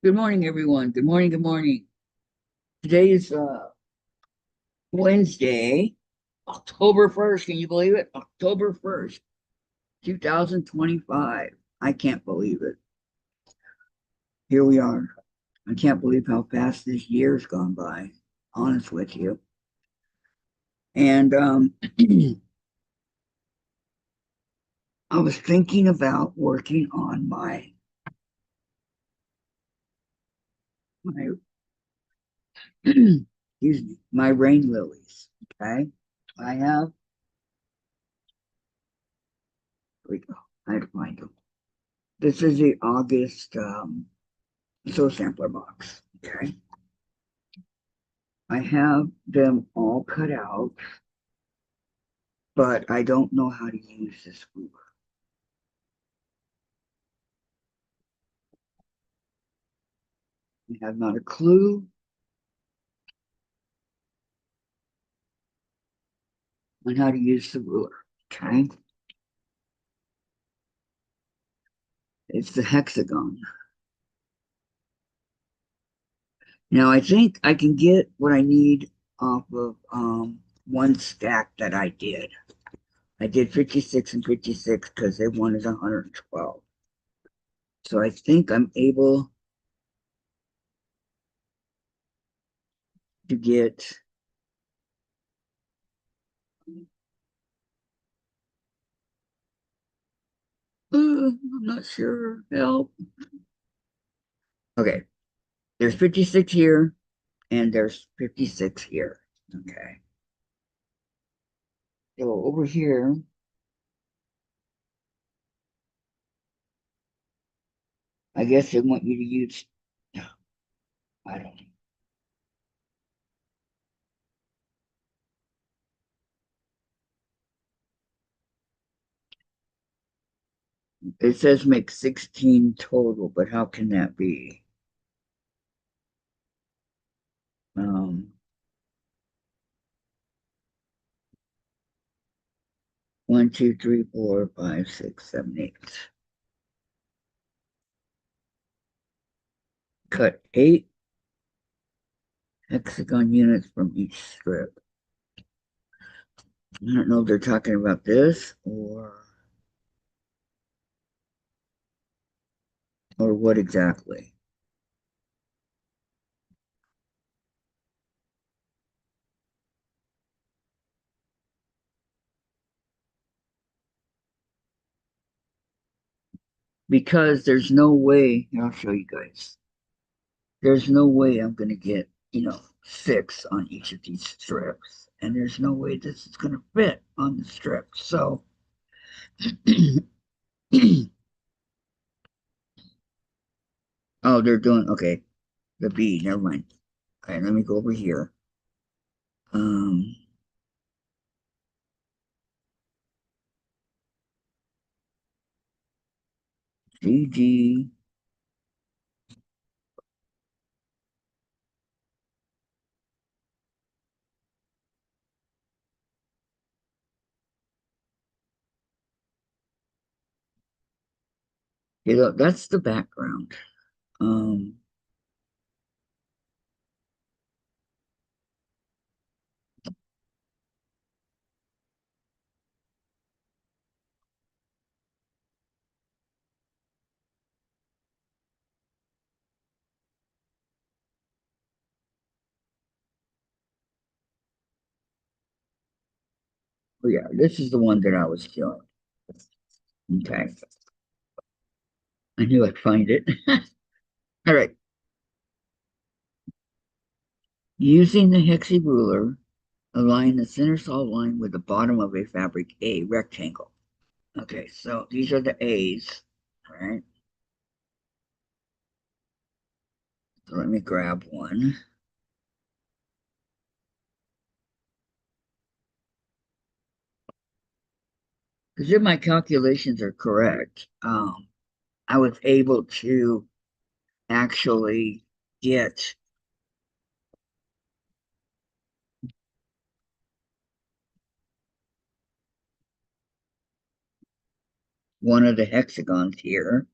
Good morning, everyone. Good morning. Good morning. Today is Wednesday, October 1st. Can you believe it? October 1st, 2025. I can't believe it. Here we are. I can't believe how fast this year's gone by, honest with you. And I was thinking about working on my excuse me, my rain lilies. Okay. I have, here we go. I had to find them. This is the August soil sampler box. Okay. I have them all cut out, but I don't know how to use this ruler. I have not a clue on how to use the ruler. Okay. It's the hexagon. Now I think I can get what I need off of one stack that I did. I did 56 and 56 because they wanted 112. So I think I'm able to get I'm not sure. Help. Okay. There's 56 here and there's 56 here. Okay. So over here, I guess they want you to use, I don't know. It says make 16 total, but how can that be? Um, 1, 2, 3, 4, 5, 6, 7, 8. Cut 8 hexagon units from each strip. I don't know if they're talking about this or what exactly. Because there's no way, here, I'll show you guys. There's no way I'm going to get, 6 on each of these strips. And there's no way this is going to fit on the strip. So, oh, they're doing, okay, the B, never mind. All right, let me go over here. Um, GG. That's the background. Um, oh yeah, this is the one that I was showing. Okay. I knew I'd find it. All right. Using the hexi ruler, align the center solid line with the bottom of a fabric A rectangle. Okay, so these are the A's, all right? So let me grab one. Because if my calculations are correct, I was able to actually get one of the hexagons here,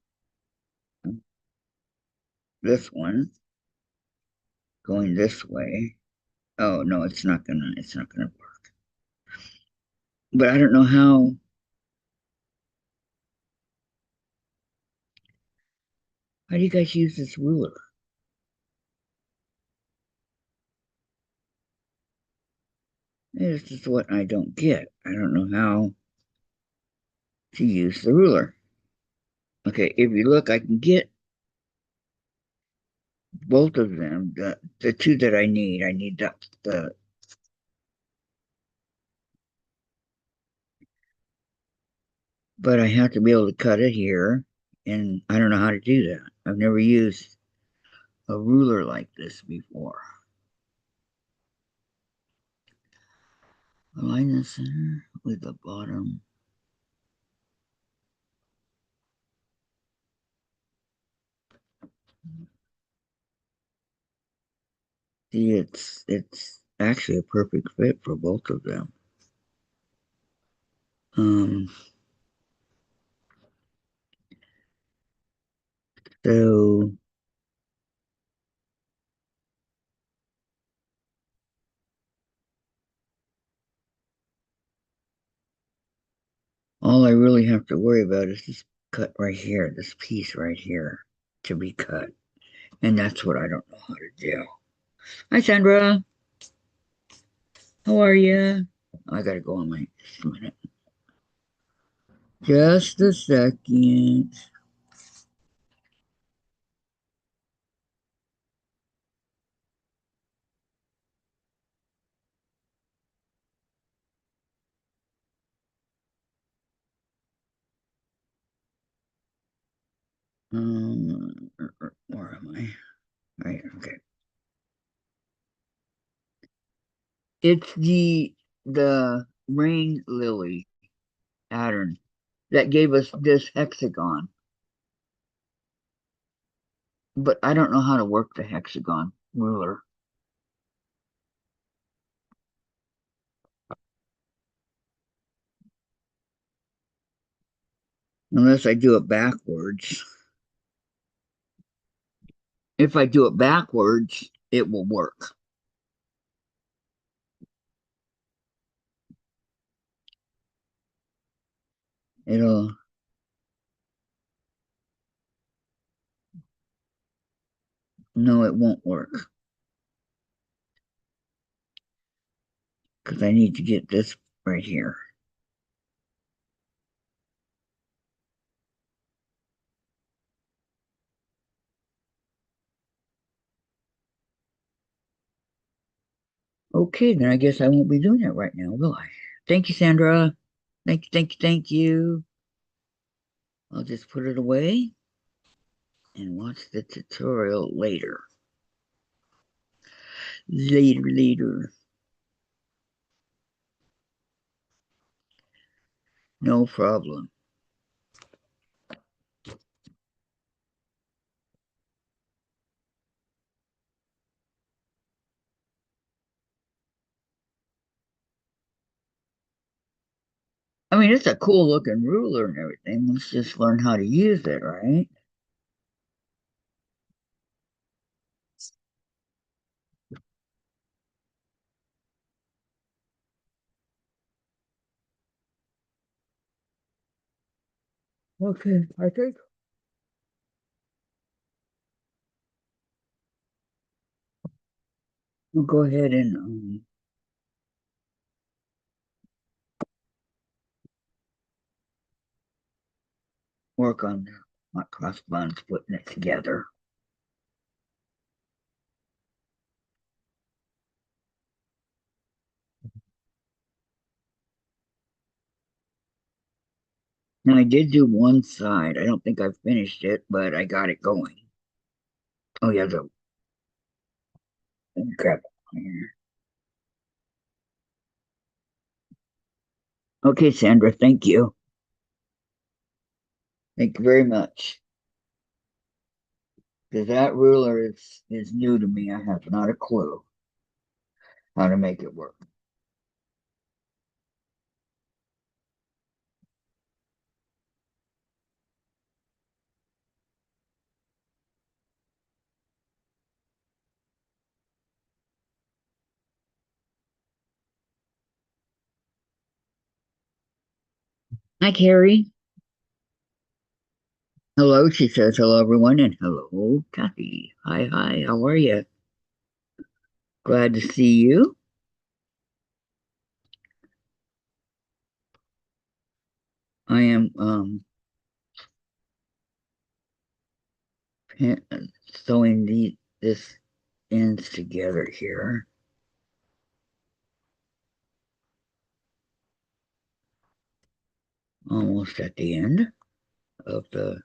this one, going this way. Oh no, it's not gonna work. But I don't know how do you guys use this ruler? This is what I don't get. I don't know how to use the ruler. Okay, if you look, I can get both of them. The two that I need. I need the but I have to be able to cut it here, and I don't know how to do that. I've never used a ruler like this before. Align the center with the bottom. See, it's actually a perfect fit for both of them. Um, so all I really have to worry about is this cut right here, this piece right here to be cut. And that's what I don't know how to do. Hi, Sandra. How are you? I gotta go on my just a minute. Just a second. Where am I? Right, okay. It's the rain lily pattern that gave us this hexagon, but I don't know how to work the hexagon ruler unless I do it backwards. If I do it backwards, it will work. It'll, no, it won't work because I need to get this right here. Okay, then I guess I won't be doing that right now, will I? Thank you, Sandra. Thank you, thank you, thank you. I'll just put it away and watch the tutorial later. Later. No problem. I mean, it's a cool looking ruler and everything. Let's just learn how to use it, right? Okay, I think we'll go ahead and work on my crossbones, putting it together. And I did do one side. I don't think I finished it, but I got it going. Oh yeah, the crap. Okay, Sandra, thank you. Thank you very much. Because that ruler is new to me. I have not a clue how to make it work. Hi, Carrie. Hello, she says. Hello, everyone, and hello, Kathy. Hi, hi. How are you? Glad to see you. I am sewing this ends together here. Almost at the end of the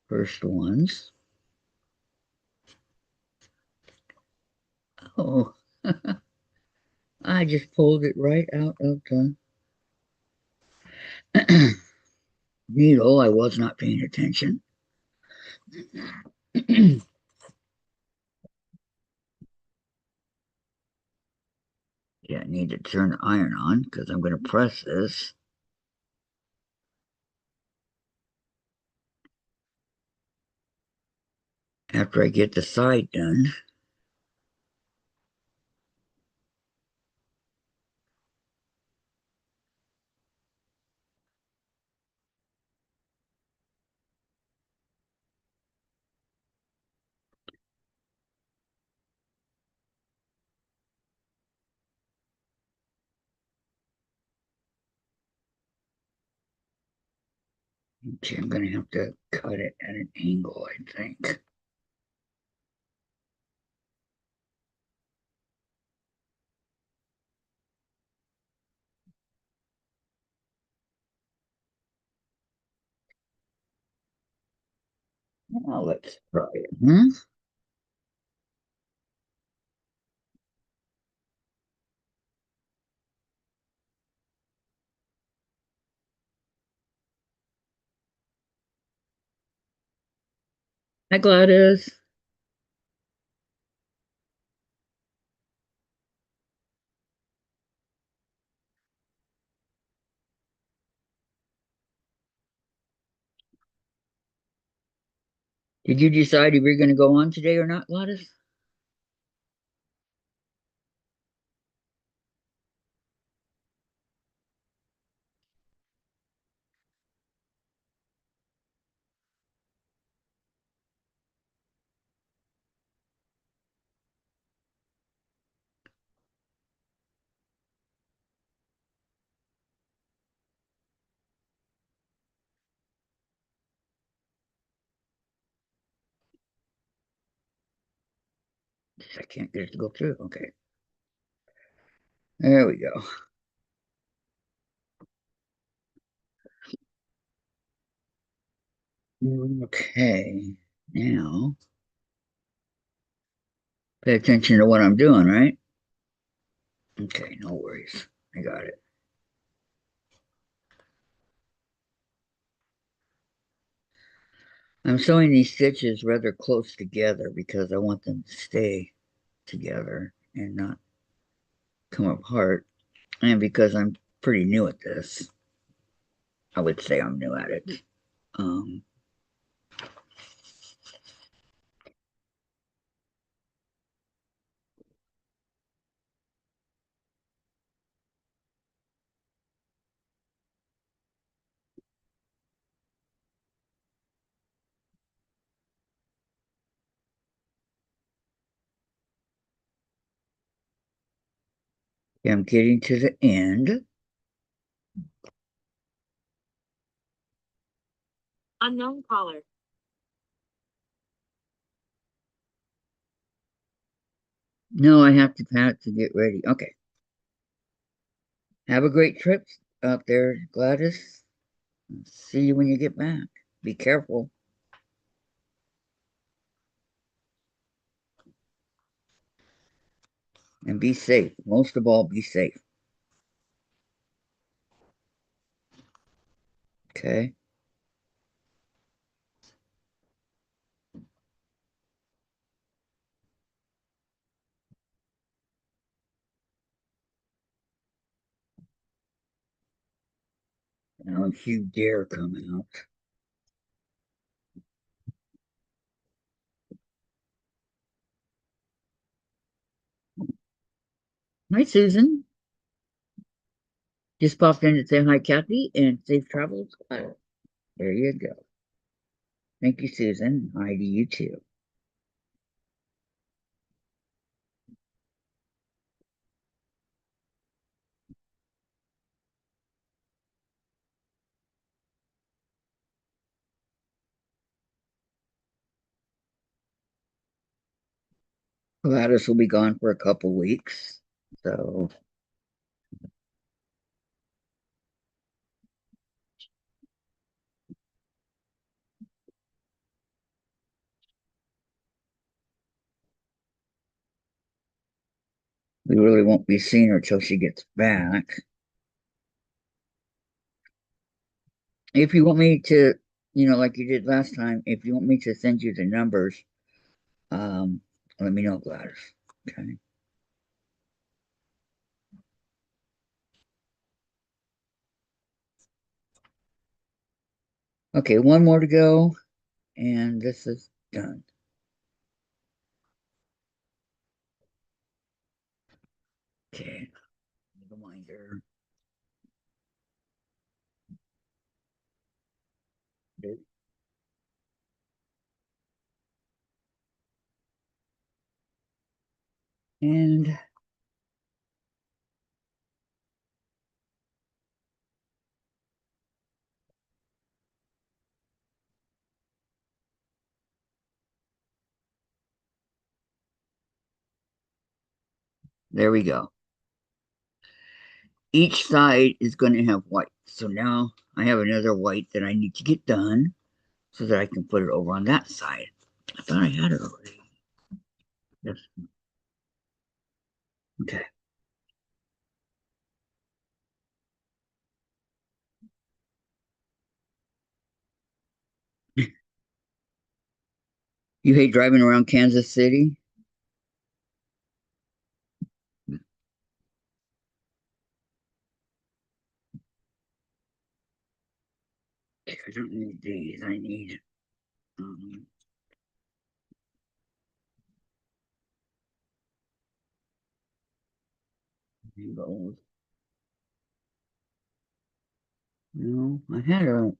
first ones. Oh, I just pulled it right out of the needle. I was not paying attention. Yeah, I need to turn the iron on because I'm going to press this after I get the side done. Okay, I'm going to have to cut it at an angle, I think. Now let's try it. Hmm? Hi, Gladys. Did you decide if you're going to go on today or not, Gladys? I can't get it to go through. Okay, there we go. Okay, now pay attention to what I'm doing, right? Okay, no worries. I got it. I'm sewing these stitches rather close together because I want them to stay together and not come apart. And because I'm pretty new at this, I would say I'm new at it. Um, I'm getting to the end. Unknown caller. No, I have to pat to get ready. Okay. Have a great trip, out there, Gladys. See you when you get back. Be careful and be safe. Most of all, be safe. Okay. Now, if you dare come out. Hi, Susan. Just popped in to say hi, Kathy, and safe travels. There you go. Thank you, Susan. Hi to you too. Gladys will be gone for a couple weeks. So we really won't be seeing her till she gets back. If you want me to, like you did last time, if you want me to send you the numbers, um, let me know, Gladys. Okay. Okay, one more to go, and this is done. Okay. Reminder. And there we go. Each side is going to have white. So now I have another white that I need to get done so that I can put it over on that side. I thought I had it already. Yes. Okay. You hate driving around Kansas City? I don't need these. I need um, those. No, I had a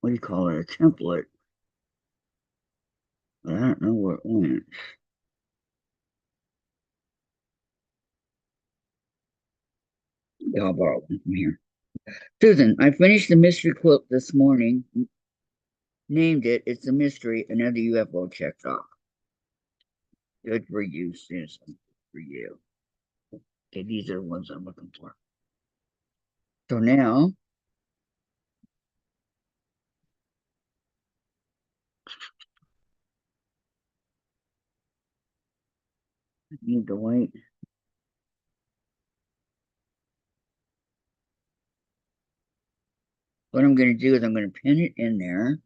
what do you call it? A template, but I don't know where it went. Yeah, I'll borrow one from here. Susan, I finished the mystery quilt this morning. Named it. It's a mystery. Another UFO checked off. Good for you, Susan. Good for you. Okay, these are the ones I'm looking for. So now I need to wait. What I'm going to do is I'm going to pin it in there.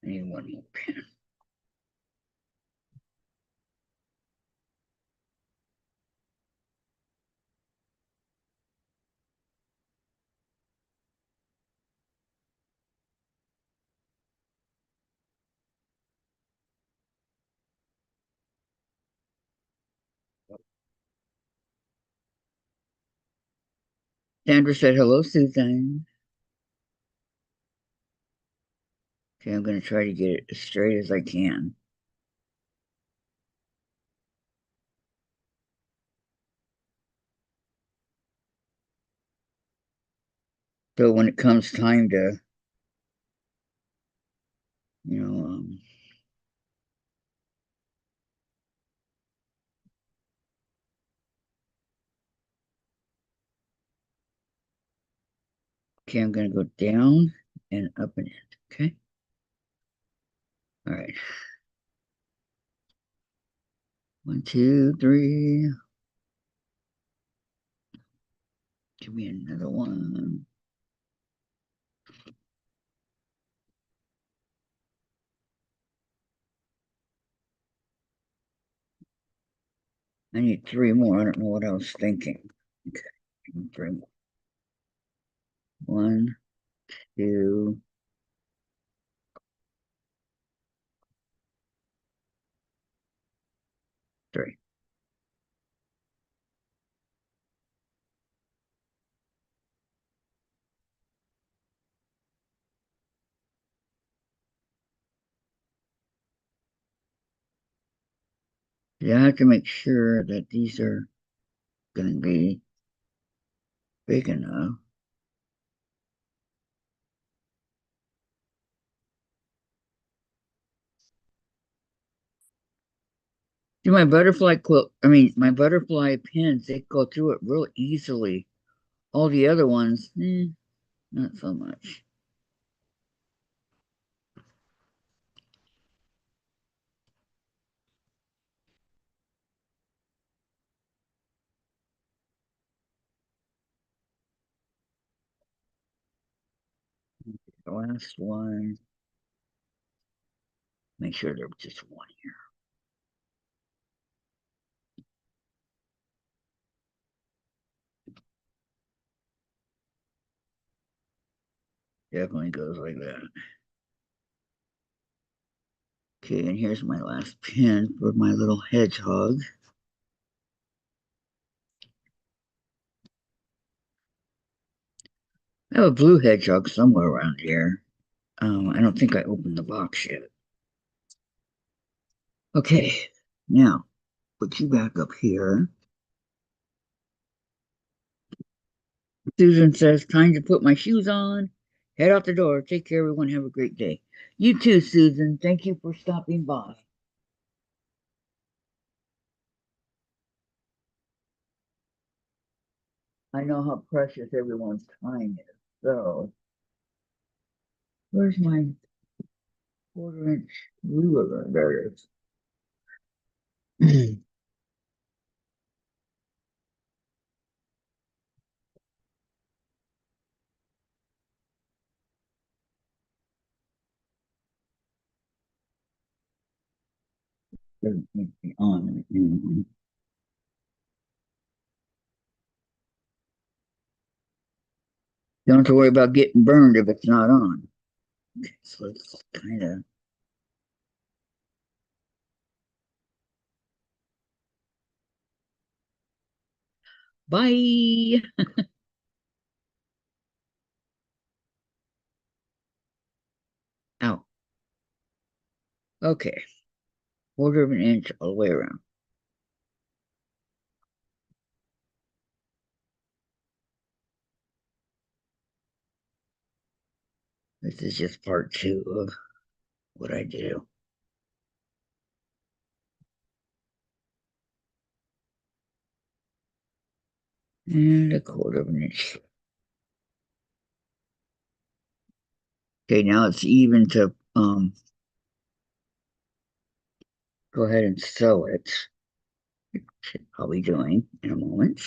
I need one more pin. Sandra said, hello, Susan. Okay, I'm going to try to get it as straight as I can. So when it comes time to, you know, Okay, I'm gonna go down and up and in. Okay. All right. 1, 2, 3. Give me another one. I need 3 more. I don't know what I was thinking. Okay. 3 more. 1, 2, 3. Yeah, I have to make sure that these are going to be big enough. See, my butterfly quilt, my butterfly pins, they go through it real easily. All the other ones, not so much. The last one, make sure there's just one here. Definitely goes like that. Okay, and here's my last pin for my little hedgehog. I have a blue hedgehog somewhere around here. I don't think I opened the box yet. Okay, now put you back up here. Susan says, time to put my shoes on. Head out the door. Take care, everyone. Have a great day. You too, Susan. Thank you for stopping by. I know how precious everyone's time is. So, where's my 1/4 inch ruler? There it is. Doesn't need to be on right now. Don't have to worry about getting burned if it's not on. Okay, so it's kind of. Bye. Out. Okay. 1/4 inch all the way around. This is just part 2 of what I do. And 1/4 inch. Okay, now it's even to go ahead and sew it. I'll be doing in a moment.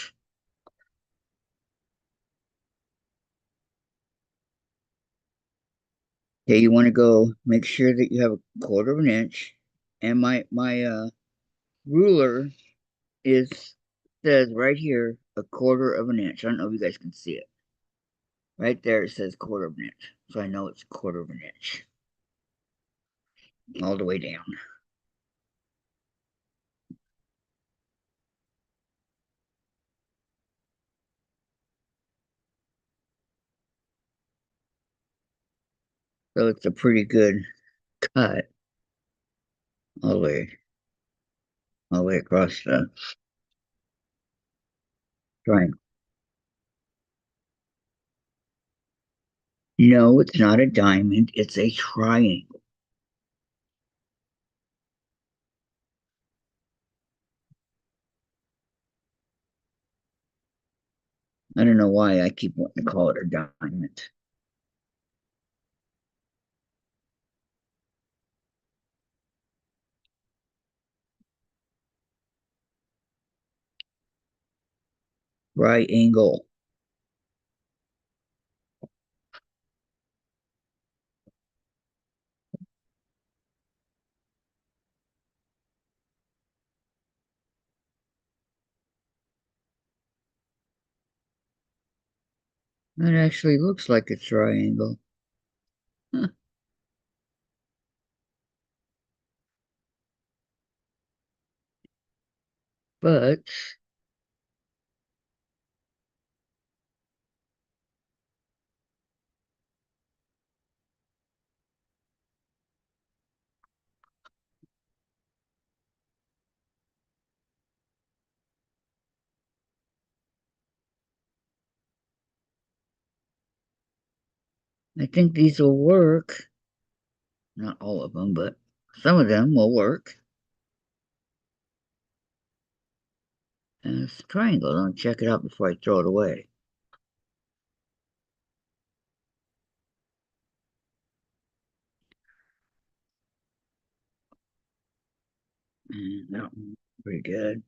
Okay, you want to go make sure that you have 1/4 inch, and my ruler is says right here 1/4 inch. I don't know if you guys can see it. Right there it says 1/4 inch, so I know it's 1/4 inch all the way down. So it's a pretty good cut all the way across the triangle. No, it's not a diamond, it's a triangle. I don't know why I keep wanting to call it a diamond. Triangle. That actually looks like a triangle. Huh. But I think these will work. Not all of them, but some of them will work. And it's a triangle. Don't check it out before I throw it away. And that one, pretty good.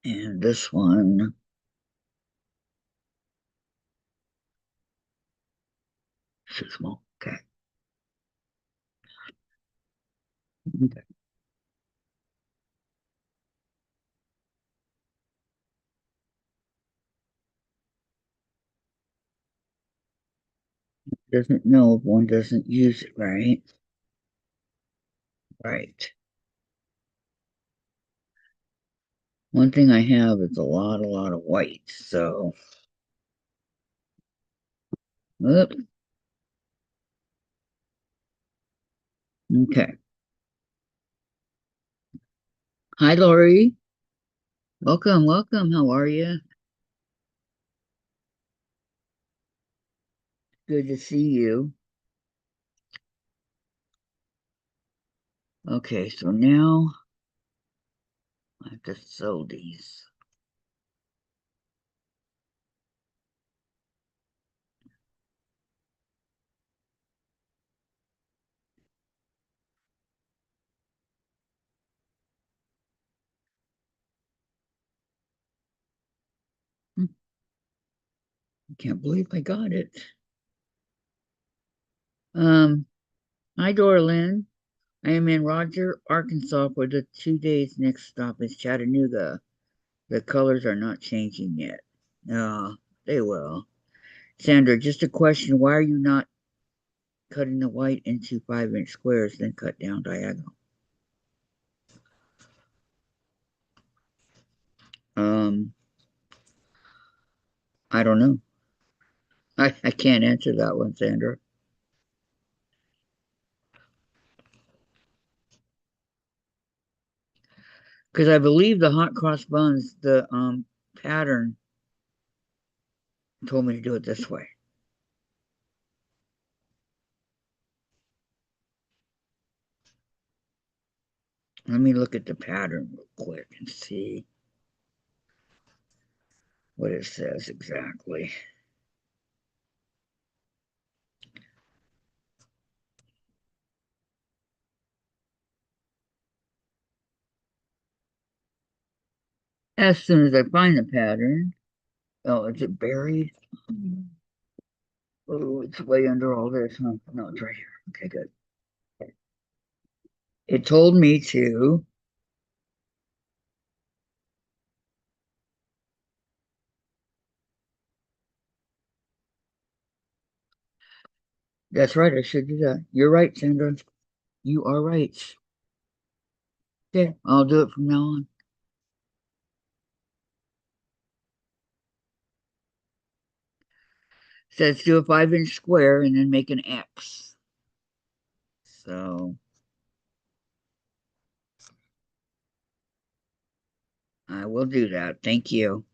And this one, too small. Okay. Okay. Doesn't know if one doesn't use it right. Right. One thing I have is a lot of white. So, whoop. Okay. Hi, Lori. Welcome, welcome. How are you? Good to see you. Okay, so now I have to sew these. I can't believe I got it. Um, Hi, Dorlin. I am in Roger, Arkansas for the 2 days. Next stop is Chattanooga. The colors are not changing yet. Uh, they will. Sandra, just a question. Why are you not cutting the white into 5-inch squares, then cut down diagonal? Um, I don't know. I can't answer that one, Sandra. Because I believe the hot cross buns, the pattern told me to do it this way. Let me look at the pattern real quick and see what it says exactly. As soon as I find the pattern, oh, is it buried? Oh, it's way under all this. Huh? No, it's right here. Okay, good. It told me to. That's right. I should do that. You're right, Sandra. You are right. Okay, I'll do it from now on. It says do a 5-inch square and then make an X. So I will do that. Thank you.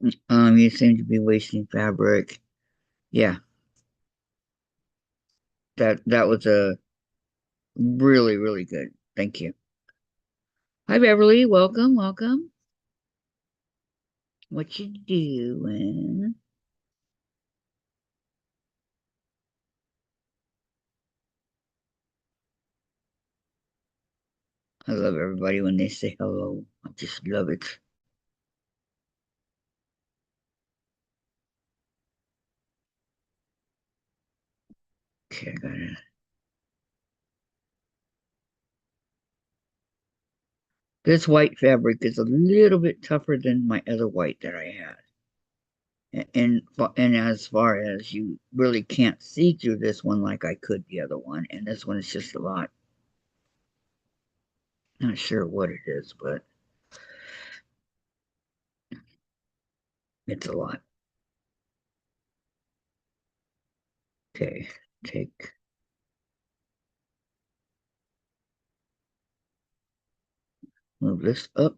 You seem to be wasting fabric. Yeah, that was a really good. Thank you. Hi, Beverly. Welcome, welcome. What you doing? I love everybody when they say hello. I just love it. Okay, I got it. This white fabric is a little bit tougher than my other white that I had. And as far as you really can't see through this one like I could the other one, and this one is just a lot. Not sure what it is, but it's a lot. Okay, take move this up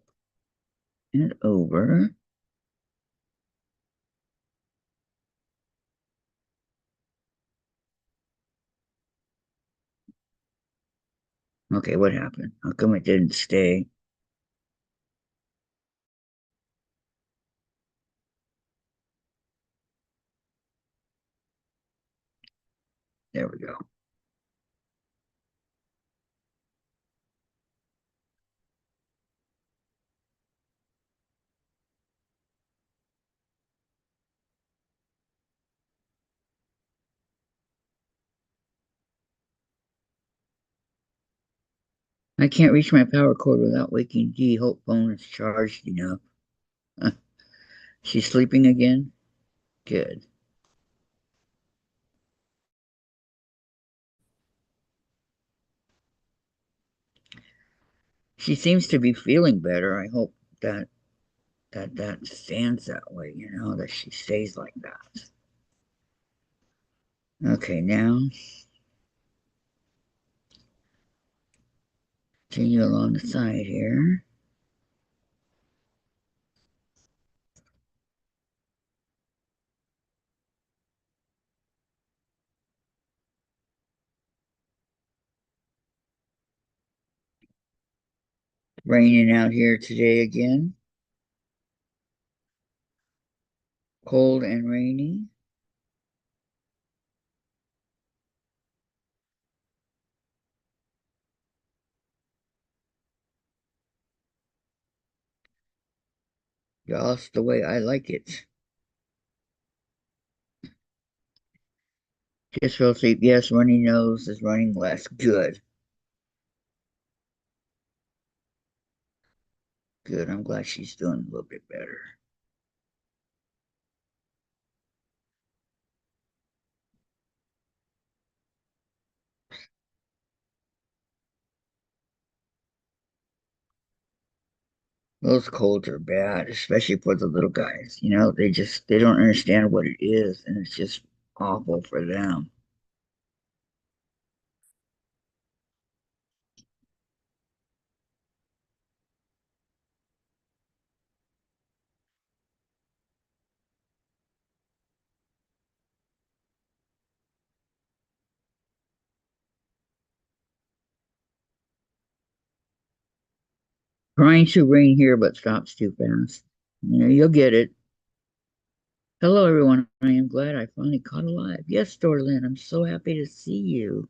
and over. Okay, what happened? How come it didn't stay? There we go. I can't reach my power cord without waking Dee. Hope phone is charged enough. She's sleeping again? Good. She seems to be feeling better. I hope that that stands that way, that she stays like that. Okay, now continue along the side here. Raining out here today again. Cold and rainy. Just the way I like it. Just fell asleep. Yes, runny nose is running less. Good. Good. I'm glad she's doing a little bit better. Those colds are bad, especially for the little guys. They don't understand what it is, and it's just awful for them. Trying to rain here, but stops too fast. You'll get it. Hello, everyone. I am glad I finally caught alive. Yes, Dorlin, I'm so happy to see you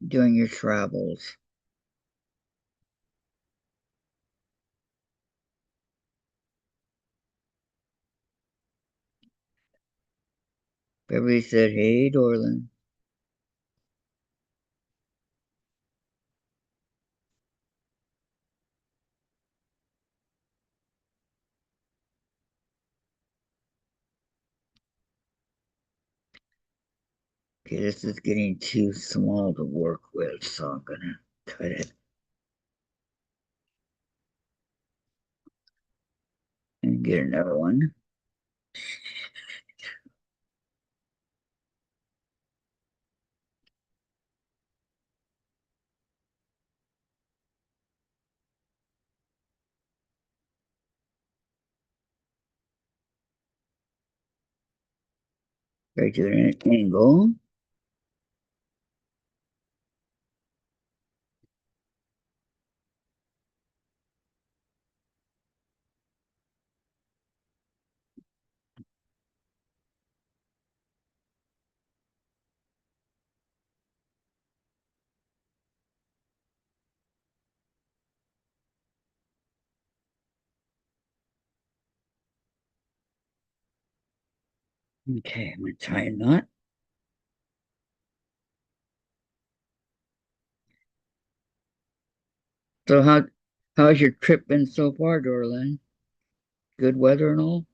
during your travels. Beverly said, "Hey, Dorlin." Okay, this is getting too small to work with, so I'm gonna cut it and get another one. Right to an angle. Okay, I'm gonna tie a knot. So how's your trip been so far, Dorlin? Good weather and all?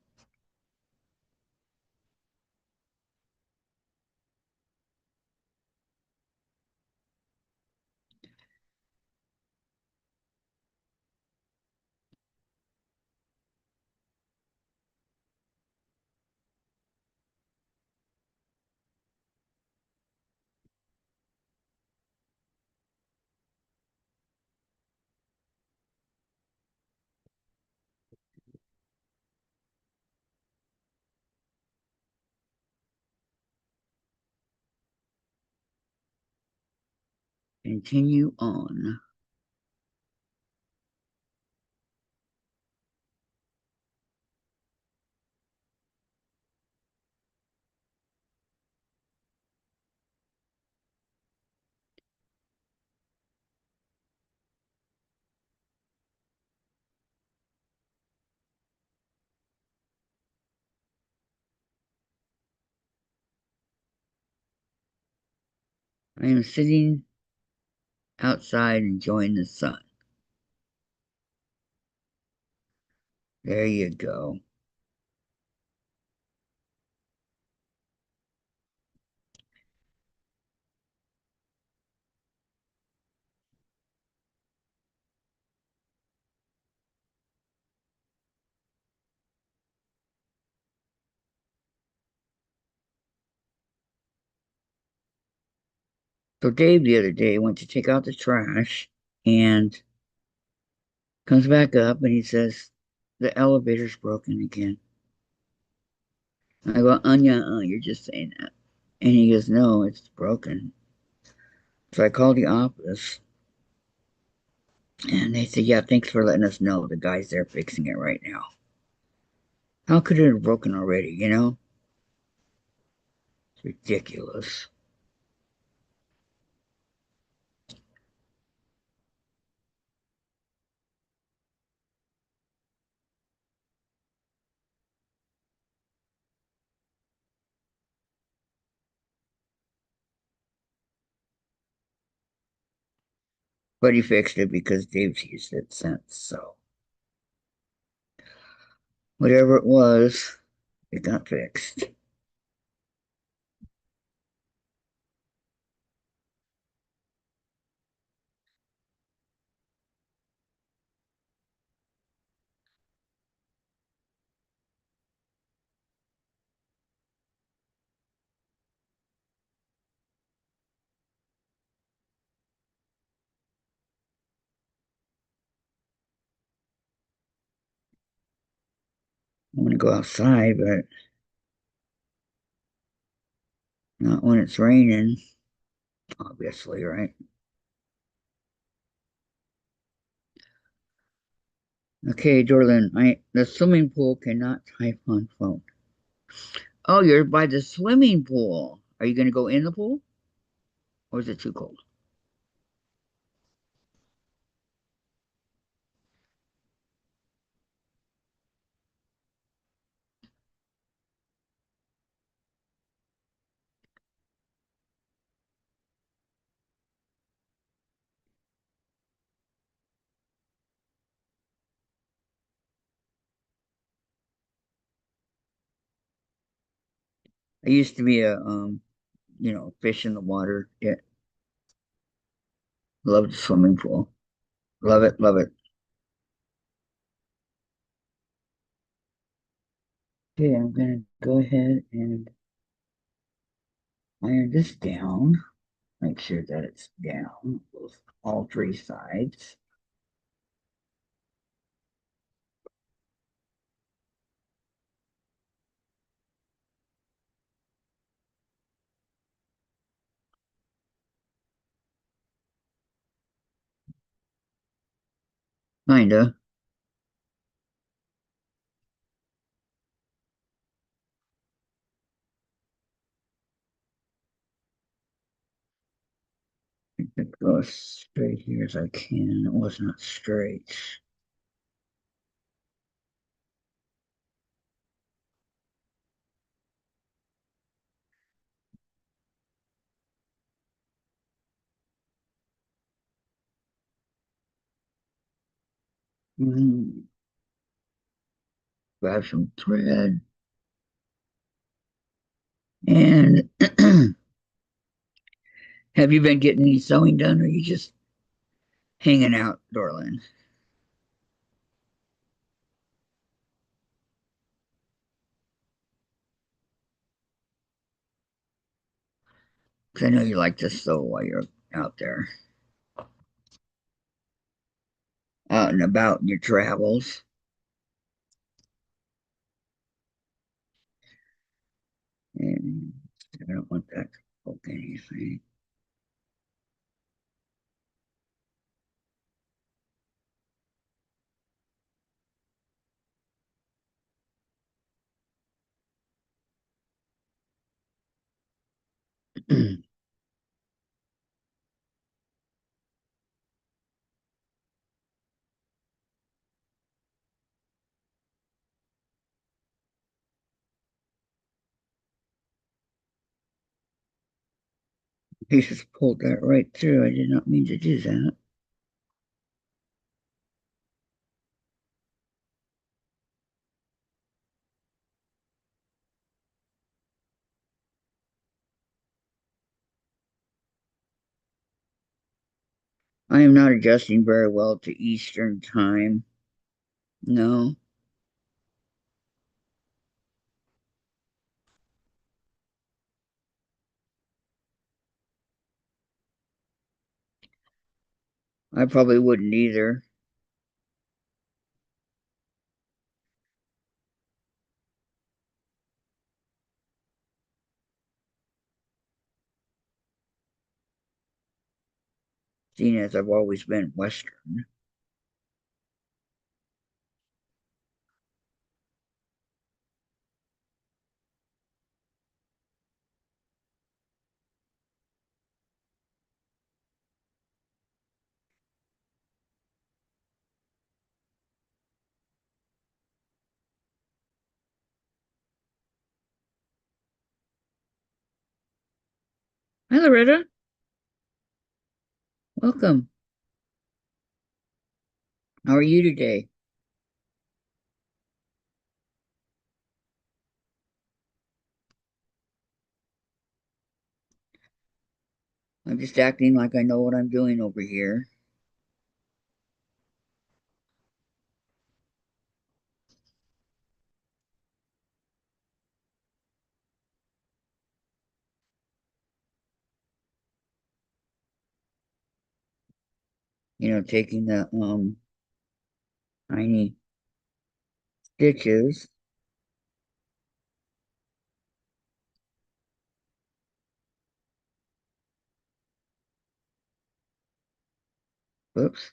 Continue on. I am sitting outside enjoying the sun. There you go. So Dave the other day went to take out the trash and comes back up and he says, the elevator's broken again. I go, Anya, you're just saying that. And he goes, no, it's broken. So I called the office and they said, yeah, thanks for letting us know. The guy's there fixing it right now. How could it have broken already, you know? It's ridiculous. But he fixed it because Dave's used it since. So whatever it was, it got fixed. I want to go outside, but not when it's raining, obviously, right? Okay, Dorlin, the swimming pool cannot type on phone. Oh, you're by the swimming pool. Are you going to go in the pool or is it too cold? I used to be a fish in the water. Yeah, love the swimming pool. Love it, love it. Okay, I'm gonna go ahead and iron this down. Make sure that it's down both all three sides. Kinda. Go as straight here as I can. It was not straight. Mm, grab some thread. And have you been getting any sewing done, or are you just hanging out, Dorlin? 'Cause I know you like to sew while you're out there, out and about in your travels. And I don't want that to poke anything. He just pulled that right through. I did not mean to do that. I am not adjusting very well to Eastern time. No, I probably wouldn't either. Seeing as I've always been Western. Hi, Loretta. Welcome. How are you today? I'm just acting like I know what I'm doing over here. Taking the tiny stitches. Oops,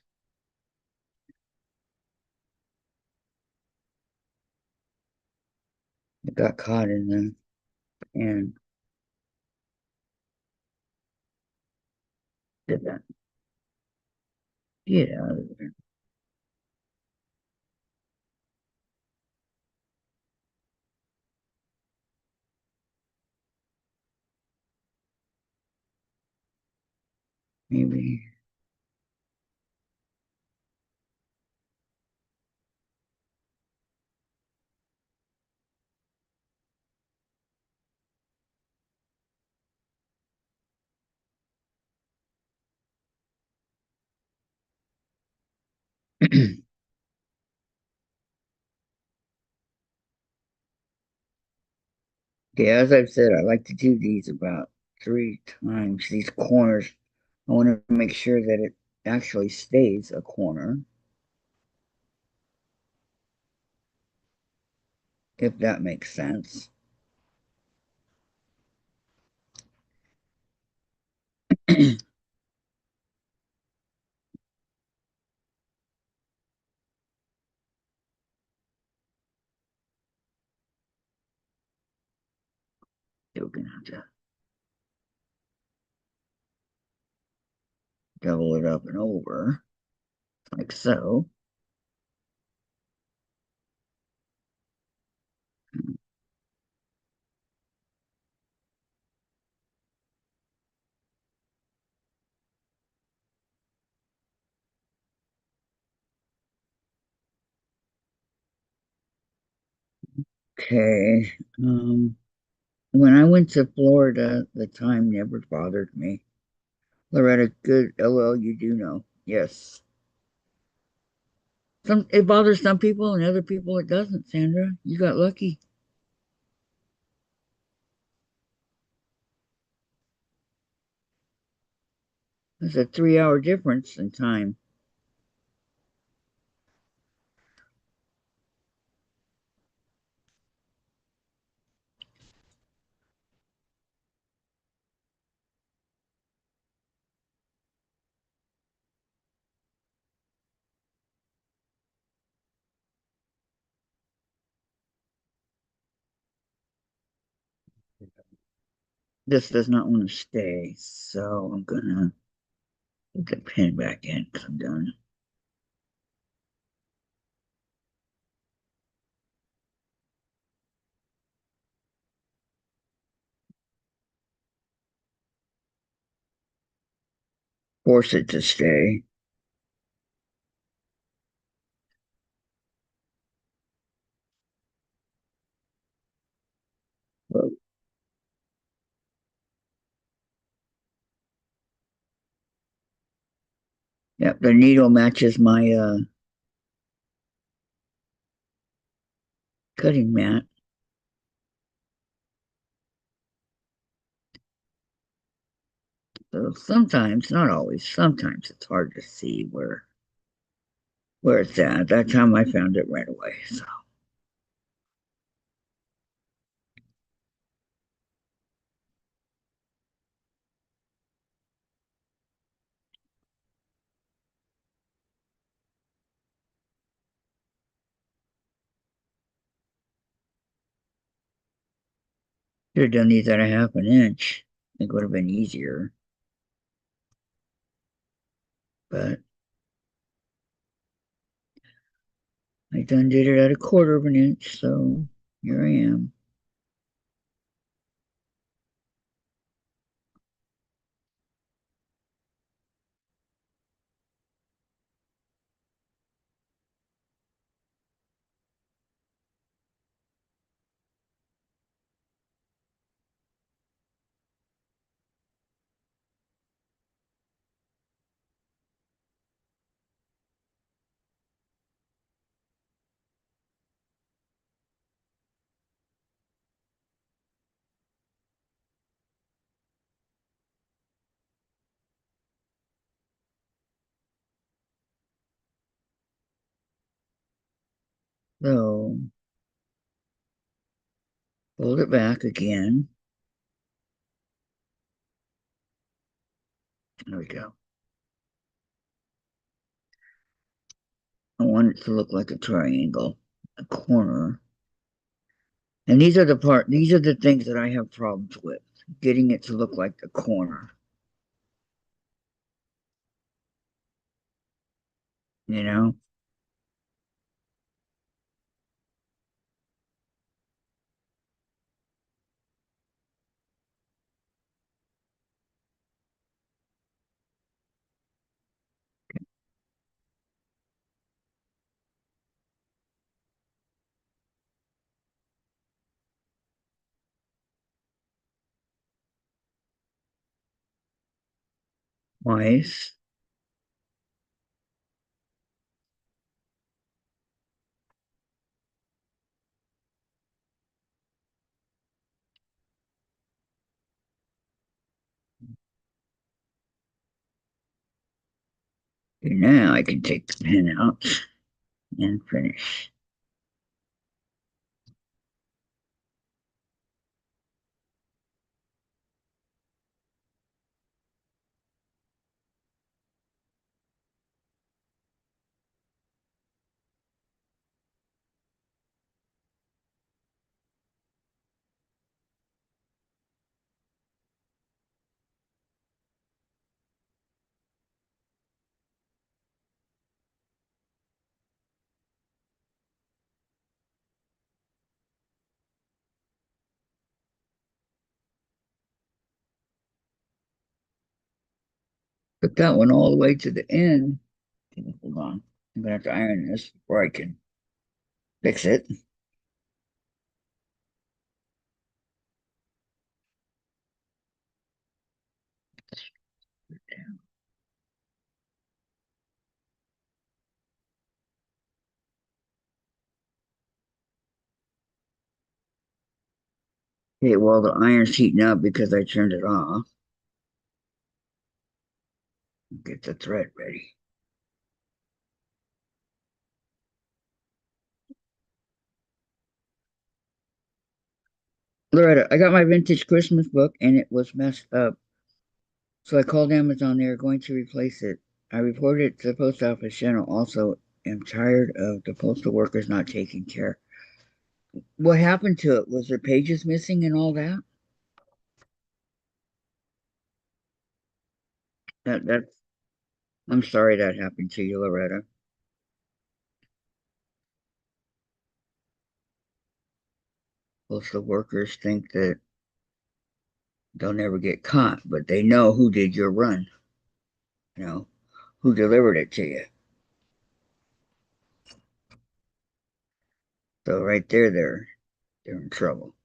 it got caught in the and did that. Get out of there. Maybe. Yeah, as I've said, I like to do these about 3 times. These corners, I want to make sure that it actually stays a corner, if that makes sense. You're gonna have to double it up and over, like so. Okay. When I went to Florida, the time never bothered me. Loretta, good. LL, you do know. Yes. Some it bothers some people and other people it doesn't, Sandra. You got lucky. There's a 3 hour difference in time. This does not want to stay, so I'm gonna put the pin back in because I'm done. Force it to stay. But, yeah, the needle matches my cutting mat. So sometimes, not always, sometimes it's hard to see where it's at. That time I found it right away. So should have done these at a half an inch. It would have been easier. But I done did it at a quarter of an inch, so here I am. So fold it back again. There we go. I want it to look like a triangle, a corner. And these are the things that I have problems with. Getting it to look like a corner, you know? Twice. Okay, now I can take the pen out and finish. Put that one all the way to the end. Okay, hold on. I'm gonna have to iron this before I can fix it. Okay, well, the iron's heating up because I turned it off. Get the thread ready. Loretta, I got my vintage Christmas book and it was messed up. So I called Amazon. They are going to replace it. I reported it to the post office general. Also, am tired of the postal workers not taking care. What happened to it? Was there pages missing and all that? That's. I'm sorry that happened to you, Loretta. Postal workers think that they'll never get caught, but they know who did your run. You know who delivered it to you. So right there, they're in trouble.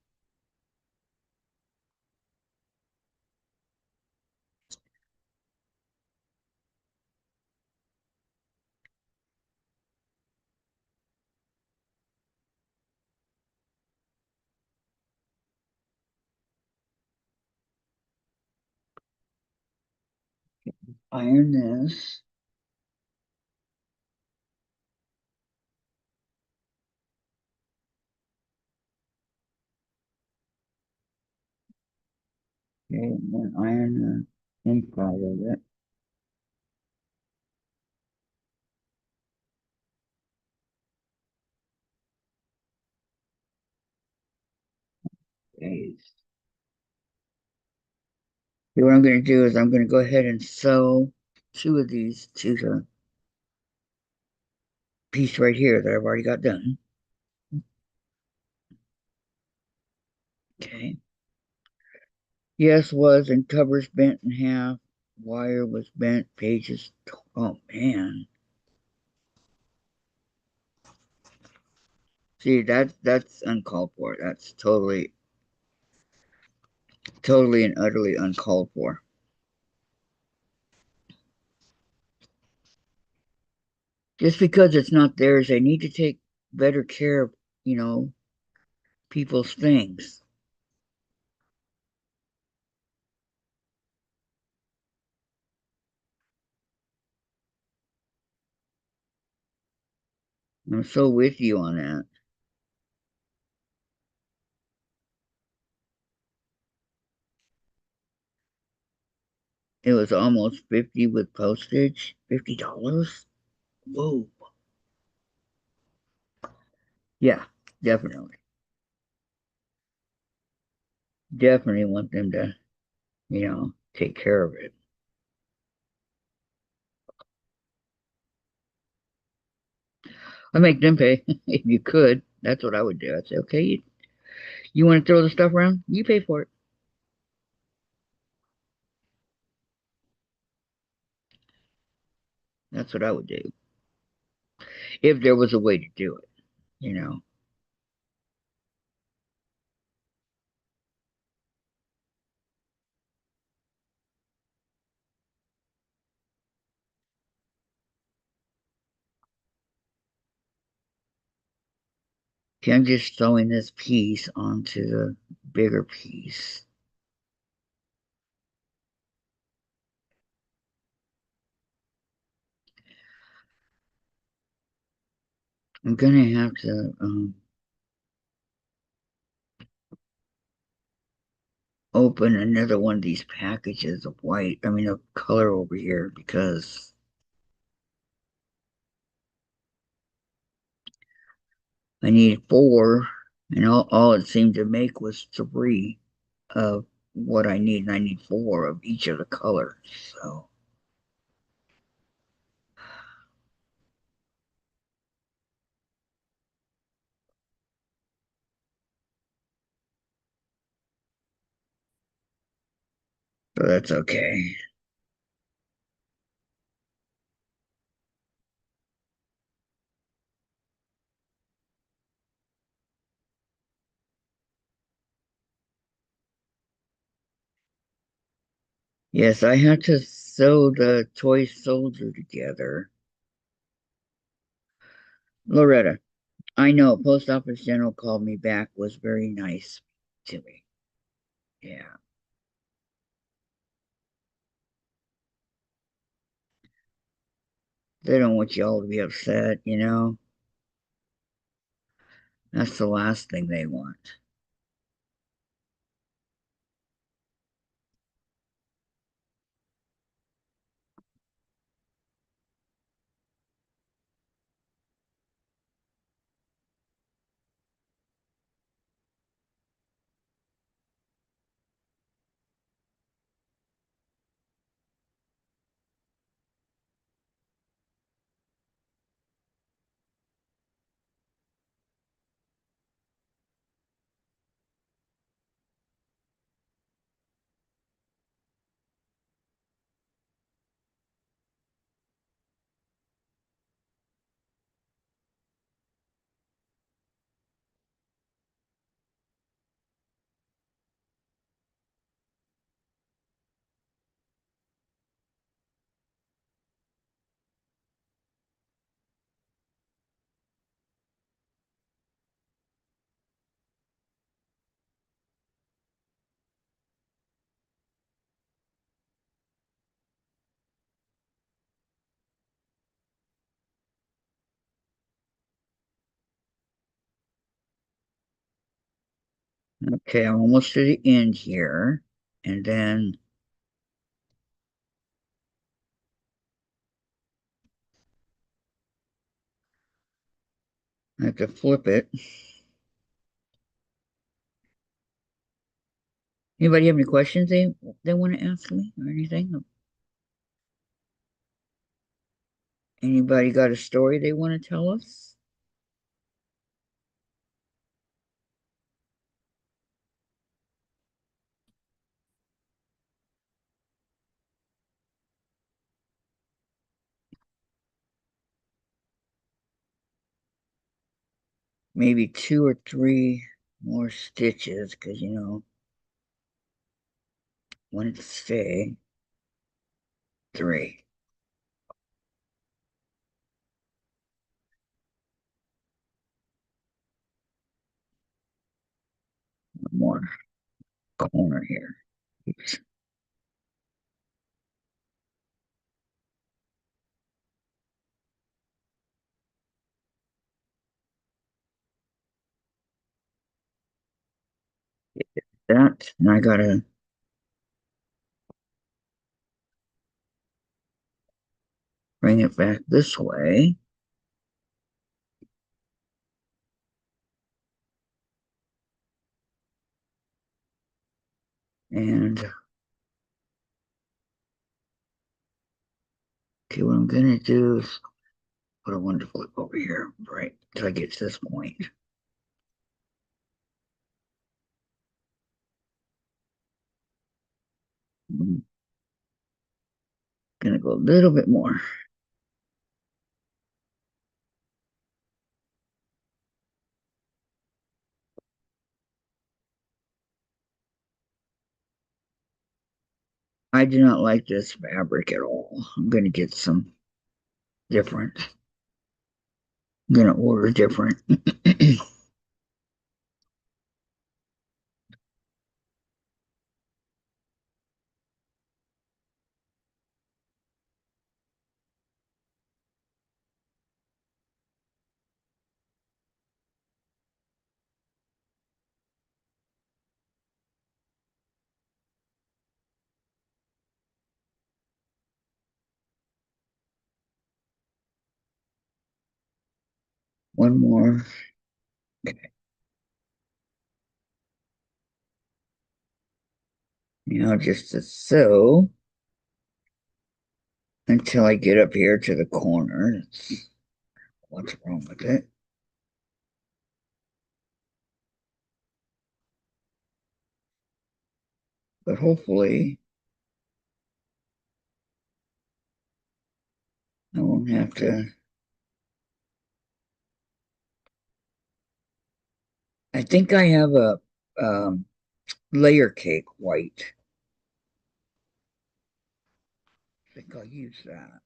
Iron this. Okay, and then iron the inside of it. Okay. So what I'm going to do is I'm going to go ahead and sew two of these to the piece right here that I've already got done. Okay. Yes, was, and covers bent in half. Wire was bent. Pages. Oh man. See, that's uncalled for. That's totally and utterly uncalled for. Just because it's not theirs, they need to take better care of, you know, people's things. I'm so with you on that. It was almost 50 with postage. $50? Whoa. Yeah, definitely. Definitely want them to, take care of it. I make them pay if you could. That's what I would do. I'd say, okay, you want to throw the stuff around? You pay for it. That's what I would do if there was a way to do it, you know. Okay, I'm just throwing this piece onto the bigger piece. I'm gonna have to open another one of these packages of white, of color over here because I need four, and all it seemed to make was three of what I need, and I need four of each of the colors. So that's okay. Yes, I had to sew the toy soldier together. Loretta, I know Post Office General called me back, was very nice to me. Yeah. They don't want y'all to be upset, you know? That's the last thing they want. Okay, I'm almost to the end here. And then I have to flip it. Anybody have any questions they want to ask me or anything? Anybody got a story they want to tell us? Maybe two or three more stitches because you know, want it to stay three. One more corner here. Oops. That, and I gotta bring it back this way. And okay, what I'm gonna do is put a one to flip over here, right, till I get to this point. I'm gonna go a little bit more. I do not like this fabric at all. I'm gonna get some different. I'm gonna order different. One more. Just to sew until I get up here to the corner. That's what's wrong with it. But hopefully I won't have to. I think I have a um, layer cake white. I think I'll use that.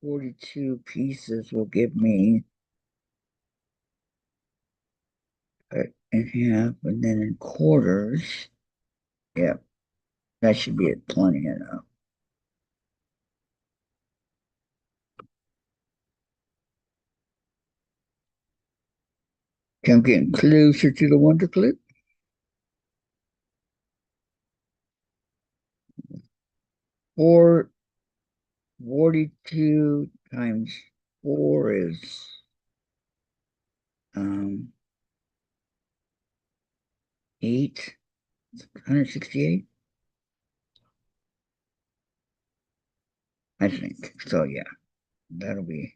42 pieces will give me cut in half and then in quarters. Yep, that should be it, plenty enough. Okay, I'm getting closer to the wonder clip. 442 times 4 is um 8, 168, I think. So yeah, that'll be.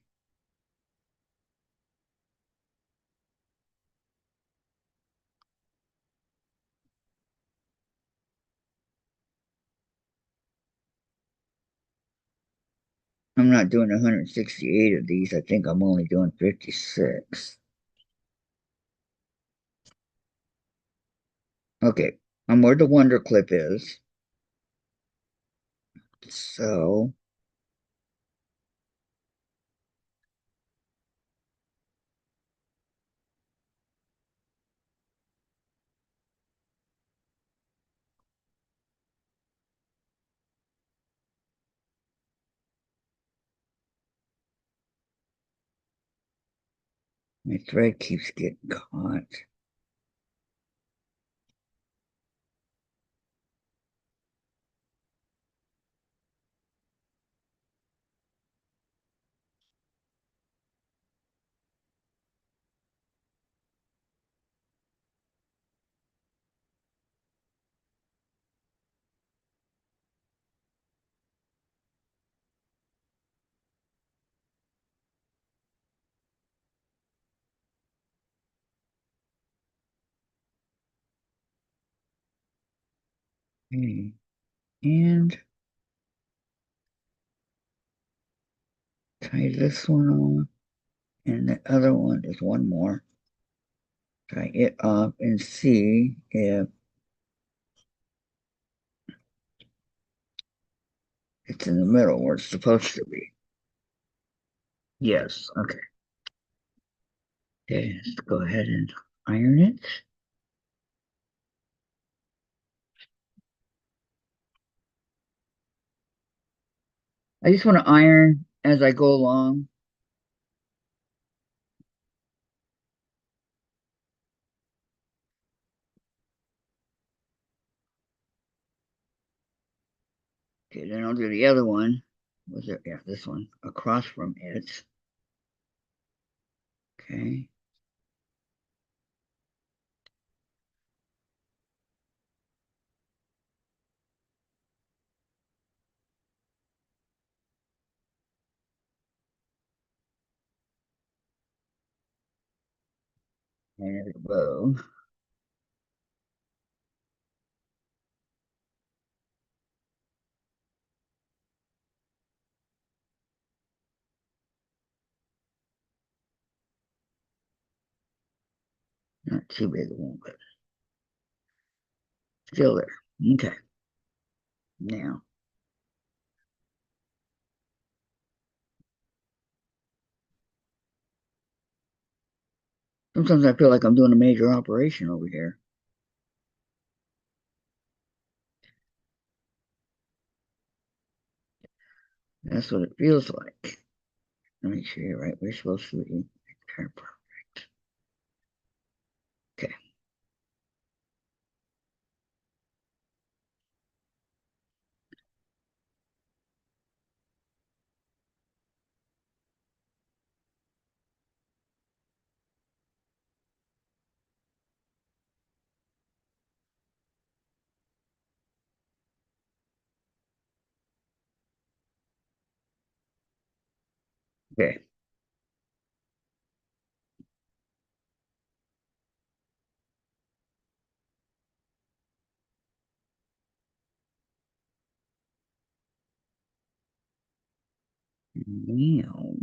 I'm not doing 168 of these. I think I'm only doing 56. Okay, I'm where the wonder clip is. So my thread keeps getting caught. Okay. And tie this one off. And the other one is one more. Tie it off and see if it's in the middle where it's supposed to be. Yes. Okay. Okay. Let's go ahead and iron it. I just want to iron as I go along. Okay, then I'll do the other one. Was it? Yeah, this one across from it. Okay. And a bow. Not too big a one, but still there. Okay. Now, sometimes I feel like I'm doing a major operation over here. That's what it feels like. Make sure you're right. We're supposed to be. Perfect. Okay. Okay. Now,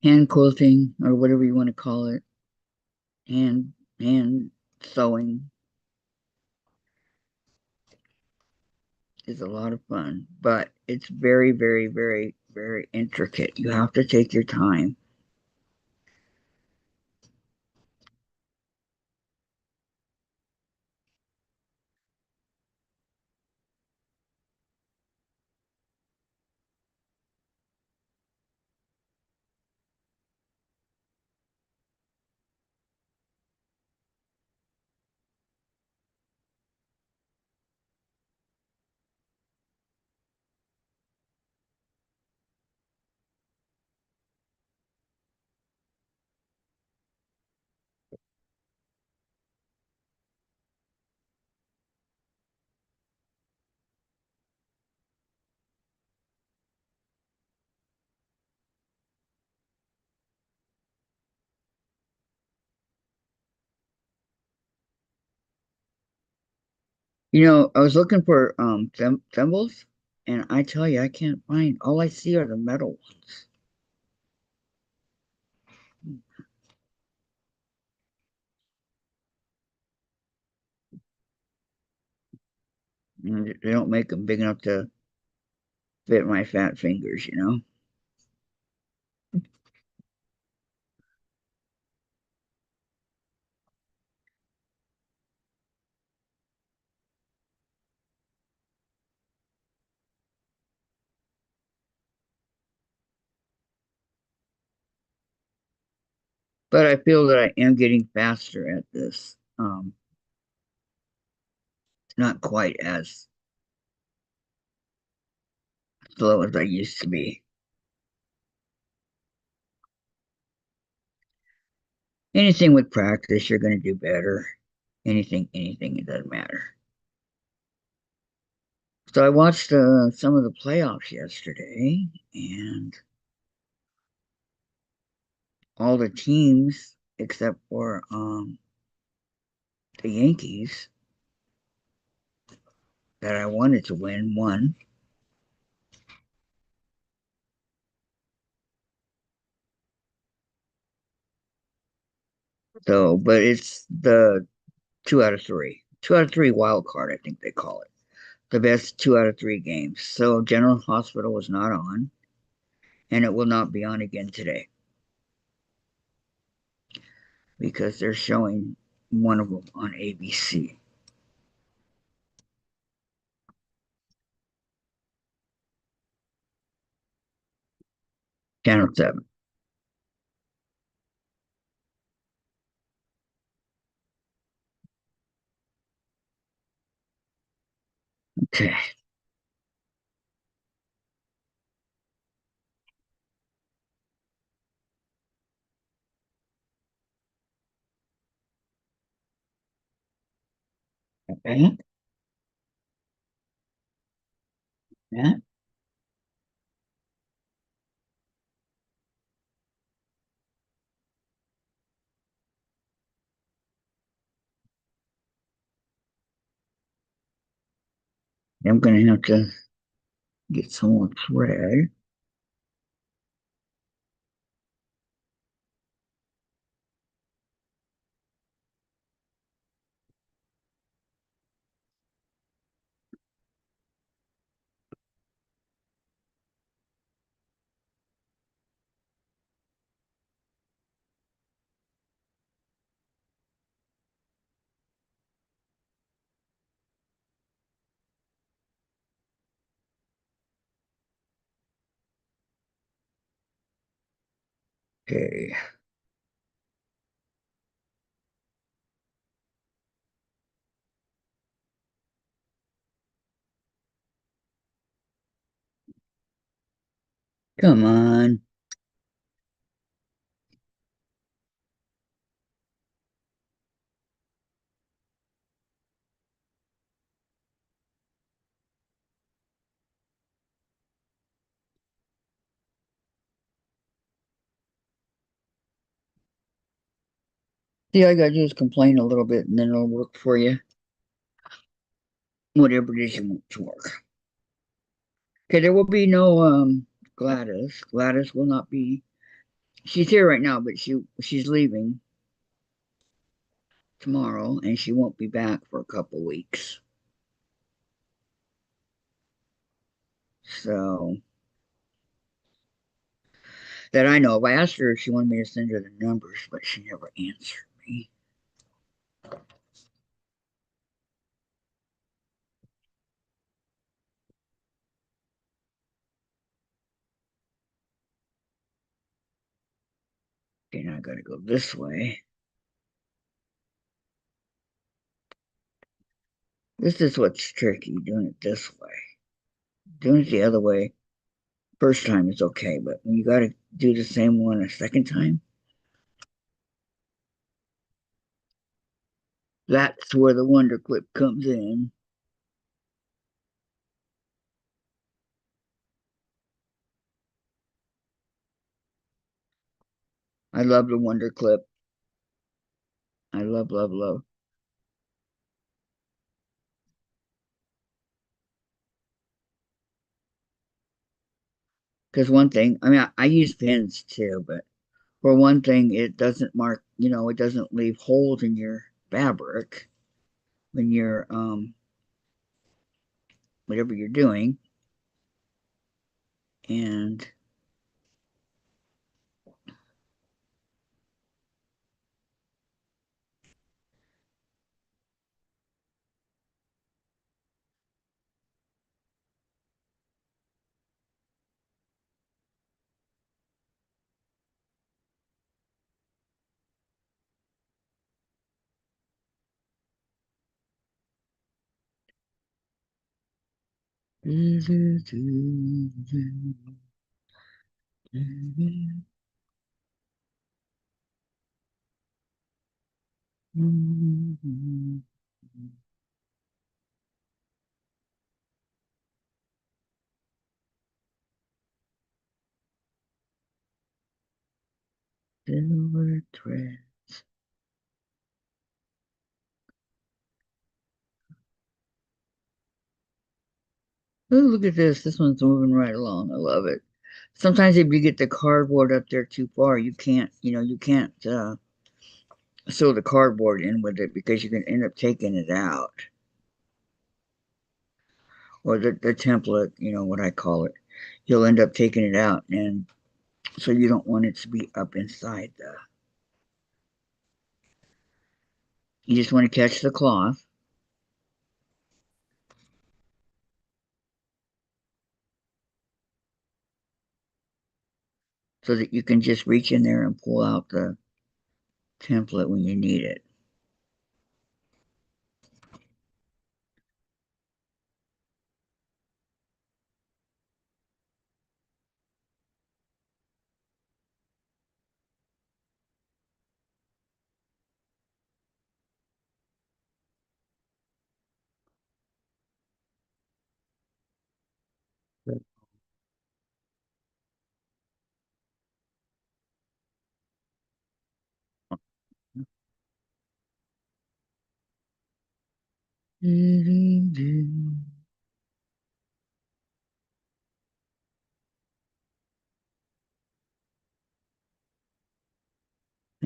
hand quilting or whatever you want to call it. and sewing is a lot of fun, but it's very, very, very, very intricate. You have to take your time. I was looking for thimbles, and I tell you, I can't find. All I see are the metal ones. They don't make them big enough to fit my fat fingers. But I feel that I am getting faster at this. Not quite as slow as I used to be. Anything with practice, you're going to do better. Anything, it doesn't matter. So I watched some of the playoffs yesterday, and all the teams except for the Yankees that I wanted to win won. So, but it's the 2 out of 3, 2 out of 3 wild card, I think they call it. The best 2 out of 3 games. So General Hospital was not on, and it will not be on again today because they're showing one of them on ABC, Channel 7. Okay. Okay. Yeah. I'm going to have to get some more thread. Okay. Come on. See, all I got to do is complain a little bit and then it'll work for you. Whatever it is you want to work. Okay, there will be no Gladys. Gladys will not be. She's here right now, but she's leaving. tomorrow, and she won't be back for a couple weeks. So that I know of. I asked her if she wanted me to send her the numbers, but she never answered me. Okay, now I gotta go this way. This is what's tricky, doing it this way. Doing it the other way, first time is okay, but when you gotta do the same one a second time, that's where the wonder clip comes in. I love the wonder clip. I love, love, love. Because one thing, I mean, I use pins too, but for one thing, it doesn't mark, it doesn't leave holes in your fabric when you're, whatever you're doing. And silver thread. Oh, look at this. This one's moving right along. I love it. Sometimes if you get the cardboard up there too far, you can't sew the cardboard in with it because you can end up taking it out. Or the template, what I call it. You'll end up taking it out. And so you don't want it to be up inside you just want to catch the cloth so that you can just reach in there and pull out the template when you need it. I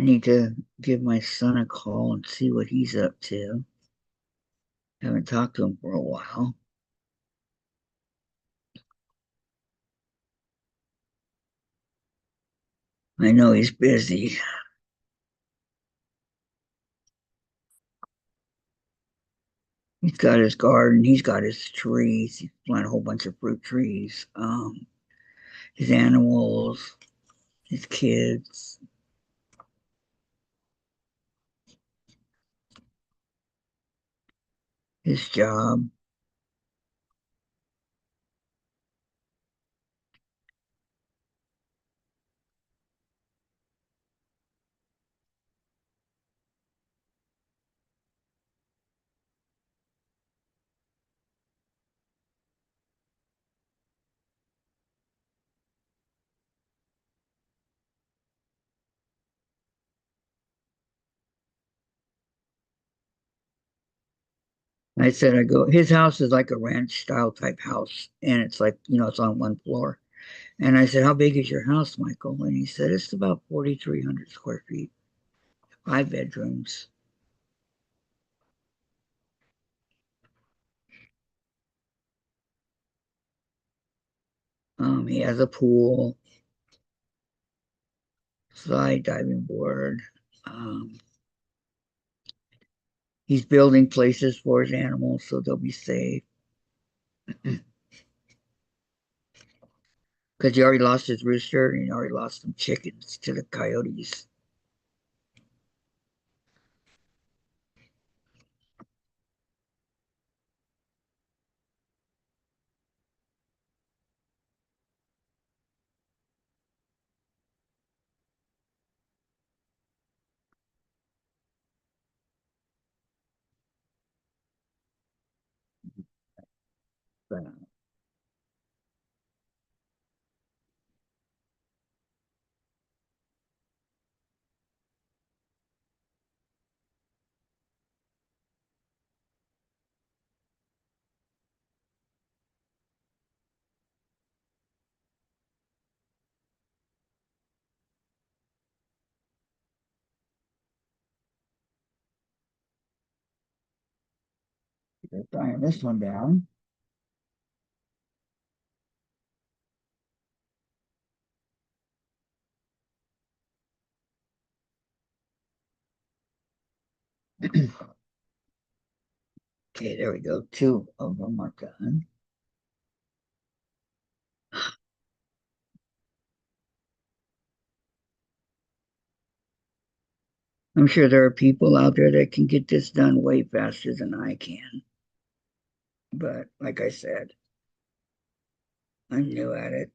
need to give my son a call and see what he's up to. Haven't talked to him for a while. I know he's busy. He's got his garden, he's got his trees, he's planted a whole bunch of fruit trees, his animals, his kids, his job. I said, his house is like a ranch style type house, and it's like, it's on one floor. And I said, how big is your house, Michael? And he said, it's about 4,300 square feet, 5 bedrooms. He has a pool, slide diving board. Um, he's building places for his animals so they'll be safe. Because he already lost his rooster and he already lost some chickens to the coyotes. They're tying this one down. Okay, there we go. Two of them are done. I'm sure there are people out there that can get this done way faster than I can. But like I said, I'm new at it.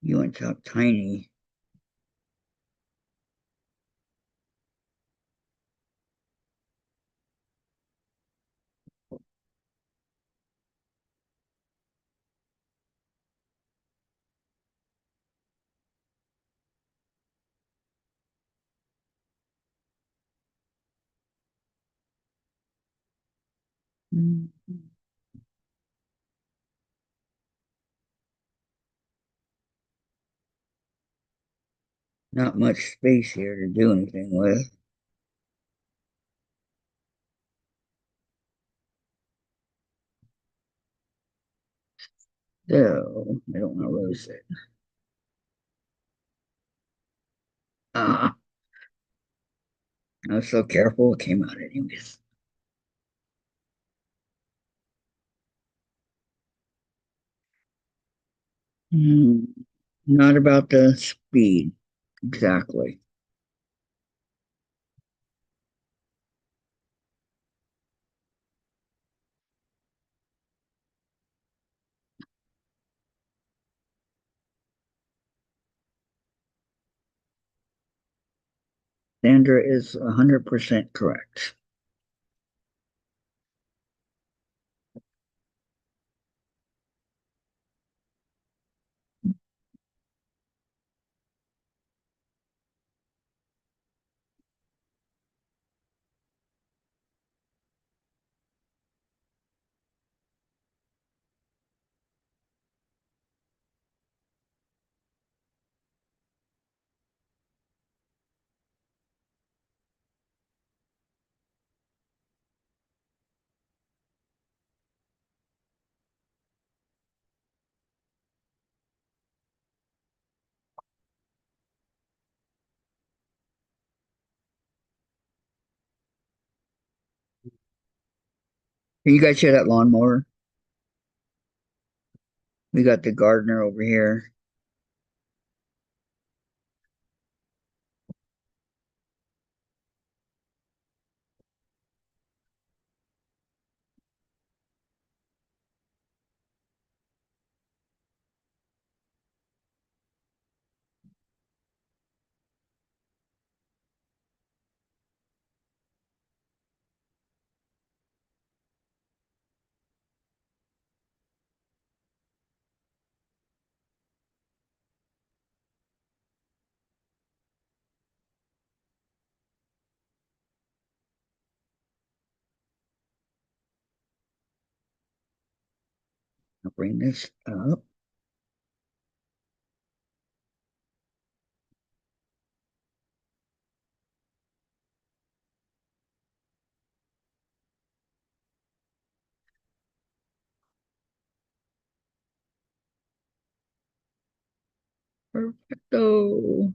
You want to talk tiny. Not much space here to do anything with. So I don't want to lose it. Ah, I was so careful. It came out anyways. Hmm, not about the speed exactly. Sandra is 100% correct. Can you guys hear that lawnmower? We got the gardener over here. I'll bring this up. Perfecto.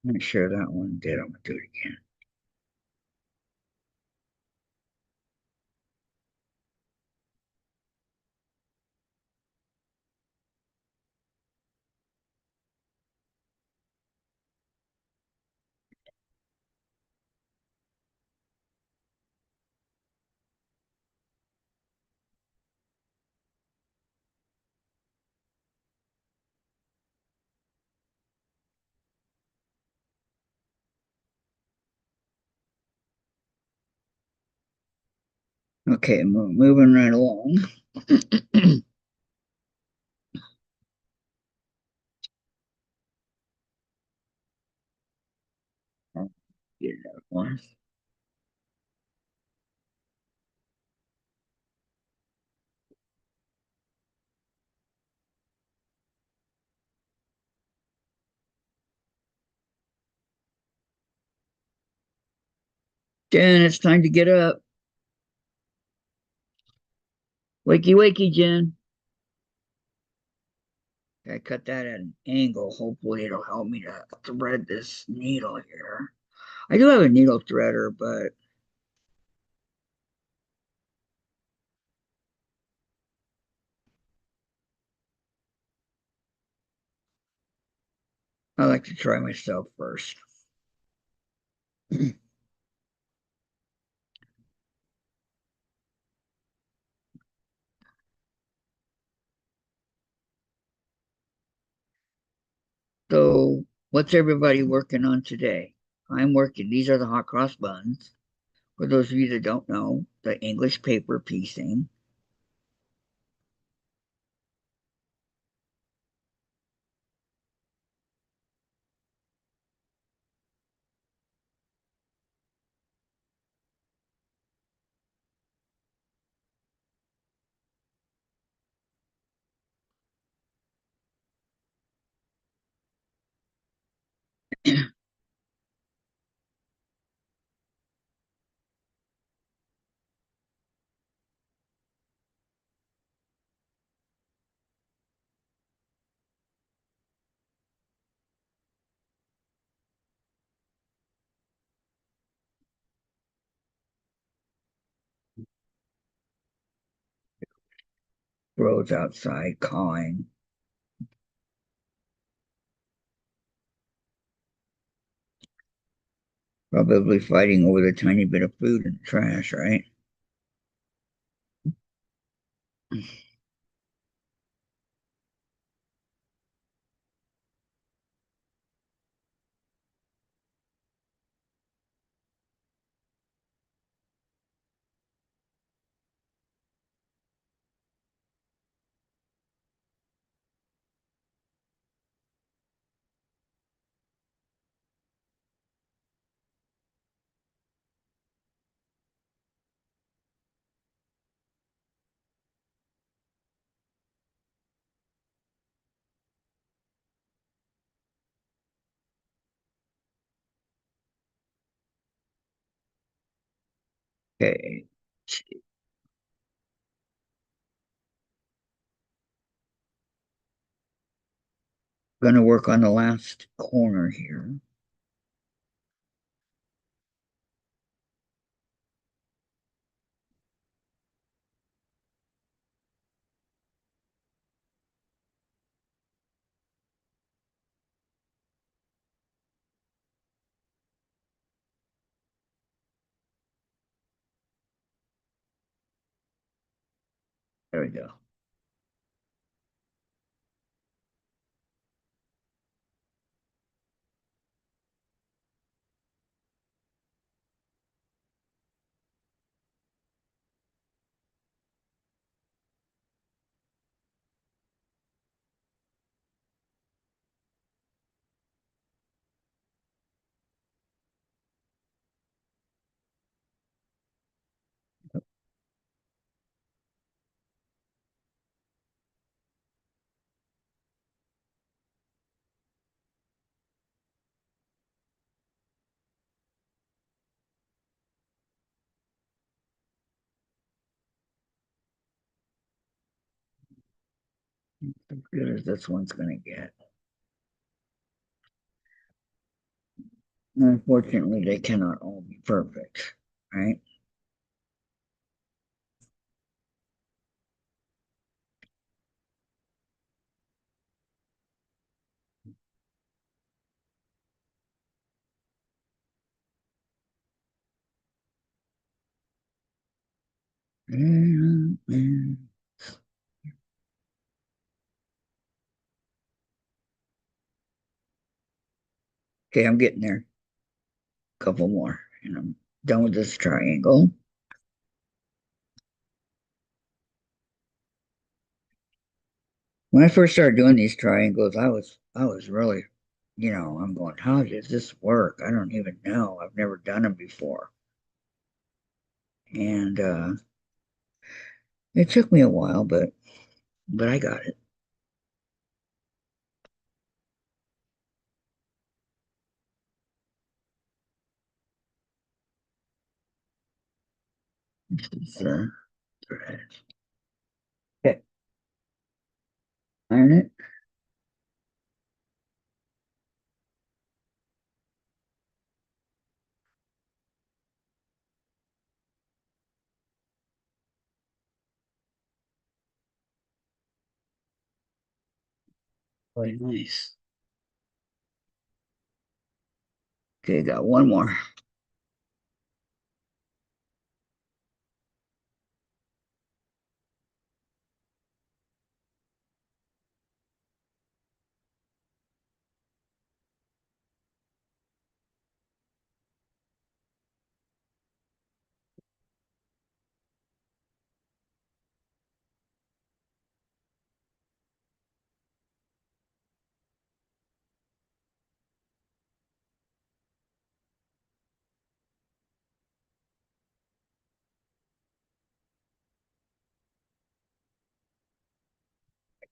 I'm not sure that one did. I'm gonna do it again. Okay, moving right along. I'll get that one. Jen, it's time to get up. Wakey, wakey, Jen. I cut that at an angle. Hopefully, it'll help me to thread this needle here. I do have a needle threader, but I like to try myself first. So, what's everybody working on today? I'm working. These are the hot cross buns. For those of you that don't know, the English paper piecing. Rose outside cawing, probably fighting over the tiny bit of food in the trash, right? Okay, gonna work on the last corner here. There we go. As good as this one's gonna get. Unfortunately, they cannot all be perfect, right? Okay, I'm getting there. A couple more, and I'm done with this triangle. When I first started doing these triangles, I was really, I'm going, how does this work? I don't even know. I've never done them before. And it took me a while, but I got it. It's thread. Okay, iron it. Very nice. Okay, got one more.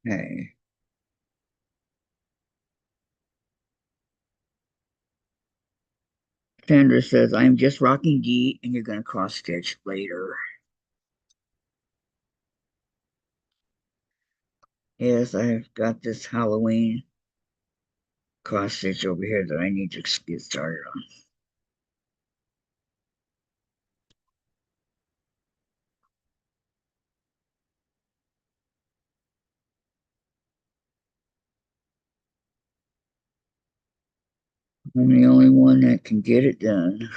Okay. Sandra says, I'm just rocking D and you're going to cross stitch later. Yes, I've got this Halloween cross stitch over here that I need to get started on. I'm the only one that can get it done.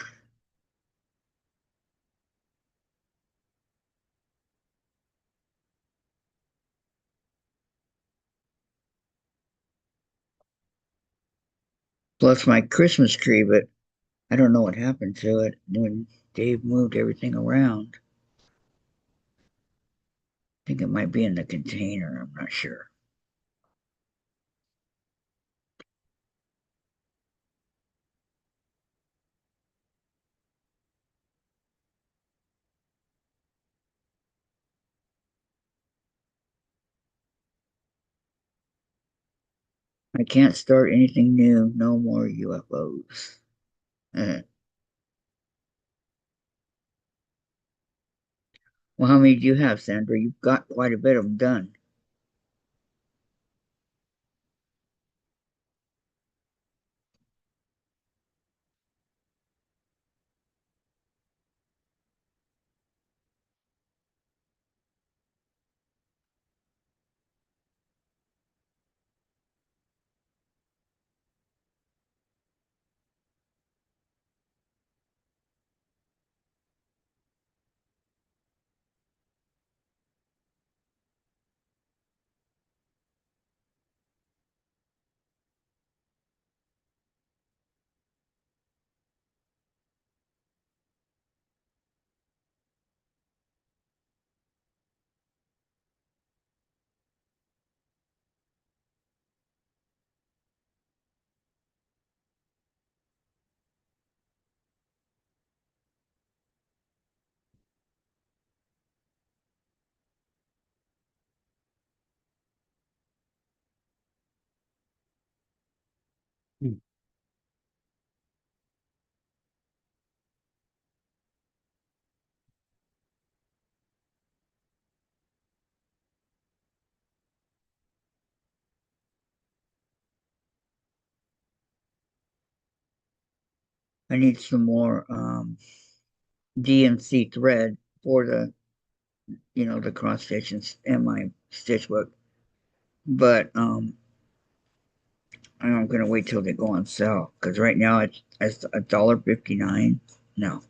Plus my Christmas tree, but I don't know what happened to it when Dave moved everything around. I think it might be in the container. I'm not sure. I can't start anything new. No more UFOs. Well, how many do you have, Sandra? You've got quite a bit of them done. I need some more DMC thread for the the cross stitches and my stitch book. But I'm gonna wait till they go on sale because right now it's $1.59. No,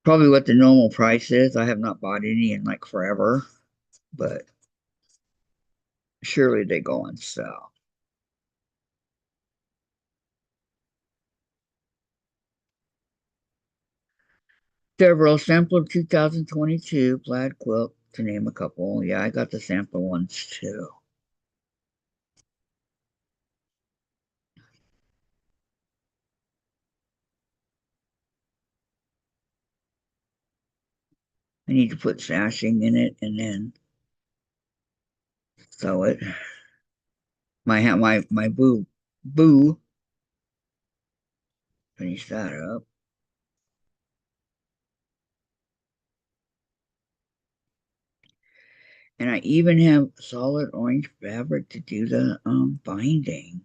probably what the normal price is. I have not bought any in like forever, but surely they go on sale. Several sampler 2022 plaid quilt to name a couple. Yeah, I got the sample ones too. I need to put sashing in it and then sew it. My boo finish that up. And I even have solid orange fabric to do the binding.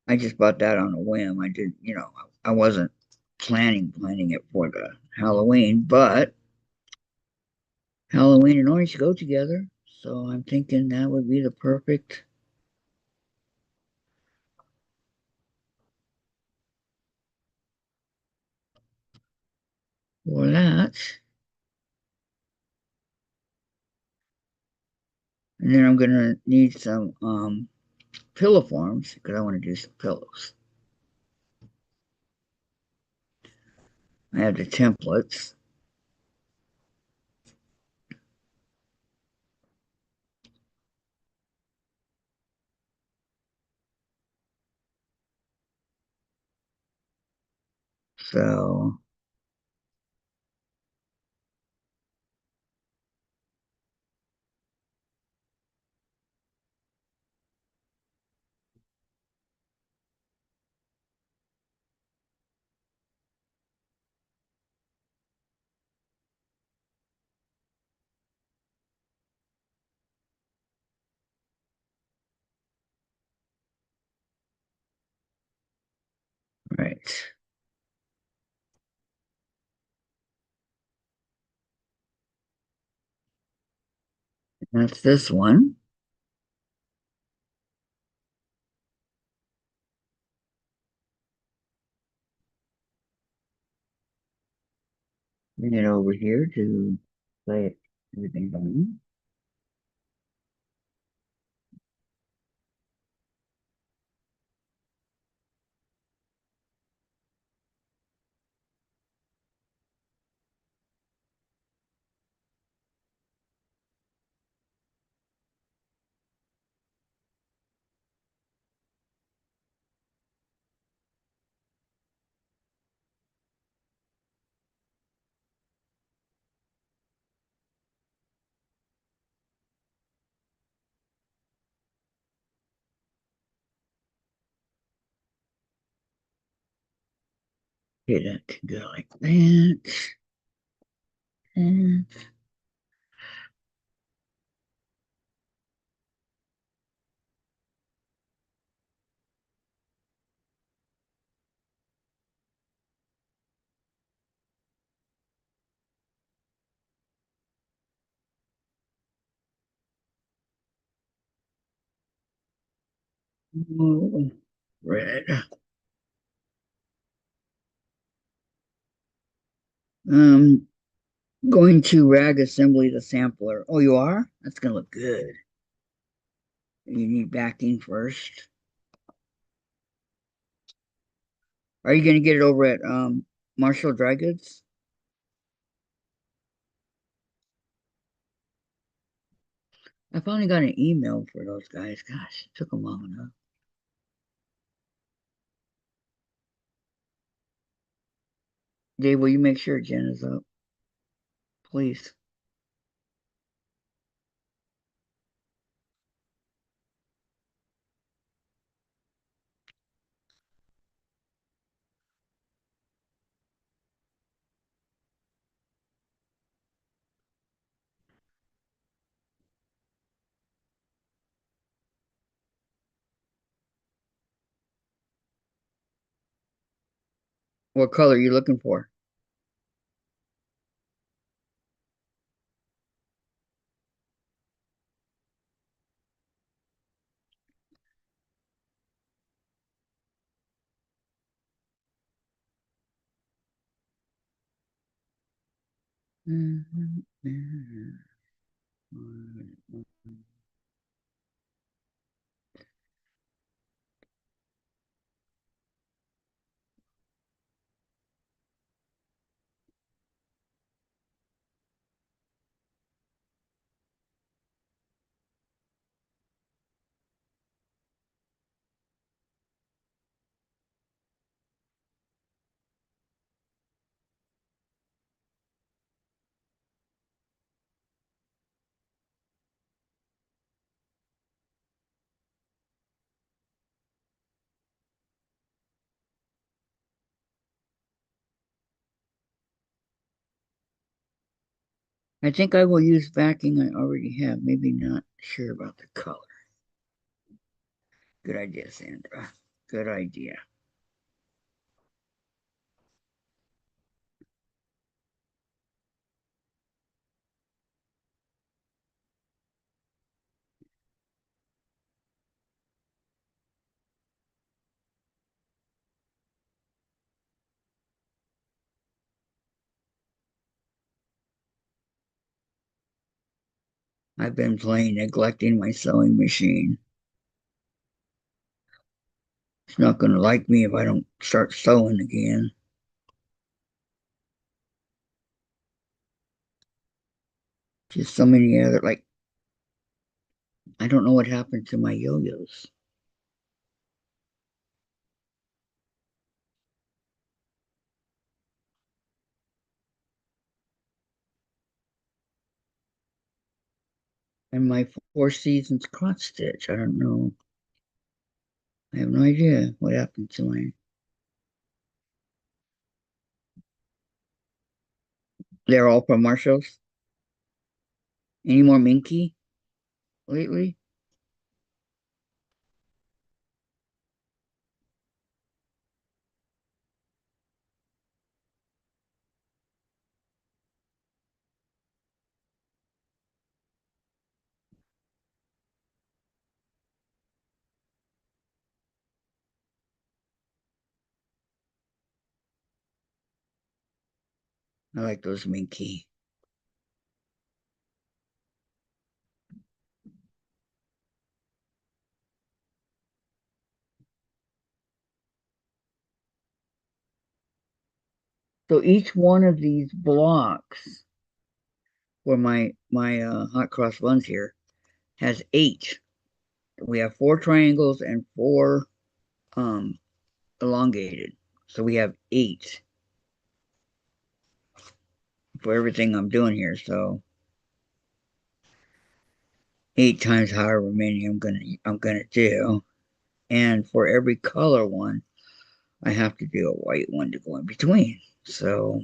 I just bought that on a whim. I didn't, I wasn't planning it for the Halloween, but Halloween and orange go together. So I'm thinking that would be the perfect for that. And then I'm gonna need some pillow forms because I want to do some pillows. I have the templates. So right. That's this one. Bring it over here to lay everything down. Okay, that can go like that. And oh, red. Um, going to rag assembly the sampler. Oh, you are? That's gonna look good. You need backing first. Are you gonna get it over at Marshall Dry Goods? I finally got an email for those guys. Gosh, it took them long enough. Dave, will you make sure Jen is up, please? What color are you looking for? I think I will use backing I already have. Maybe not sure about the color. Good idea, Sandra. Good idea. I've been playing neglecting my sewing machine. It's not going to like me if I don't start sewing again. Just so many other, like, I don't know what happened to my yo-yos. And my Four Seasons cross stitch. I don't know. I have no idea what happened to my. They're all from Marshalls. Any more Minky lately? I like those Minky. So each one of these blocks where my hot cross runs here has eight. We have four triangles and four um elongated. So we have eight for everything I'm doing here. So eight times however many I'm gonna do. And for every color one, I have to do a white one to go in between. So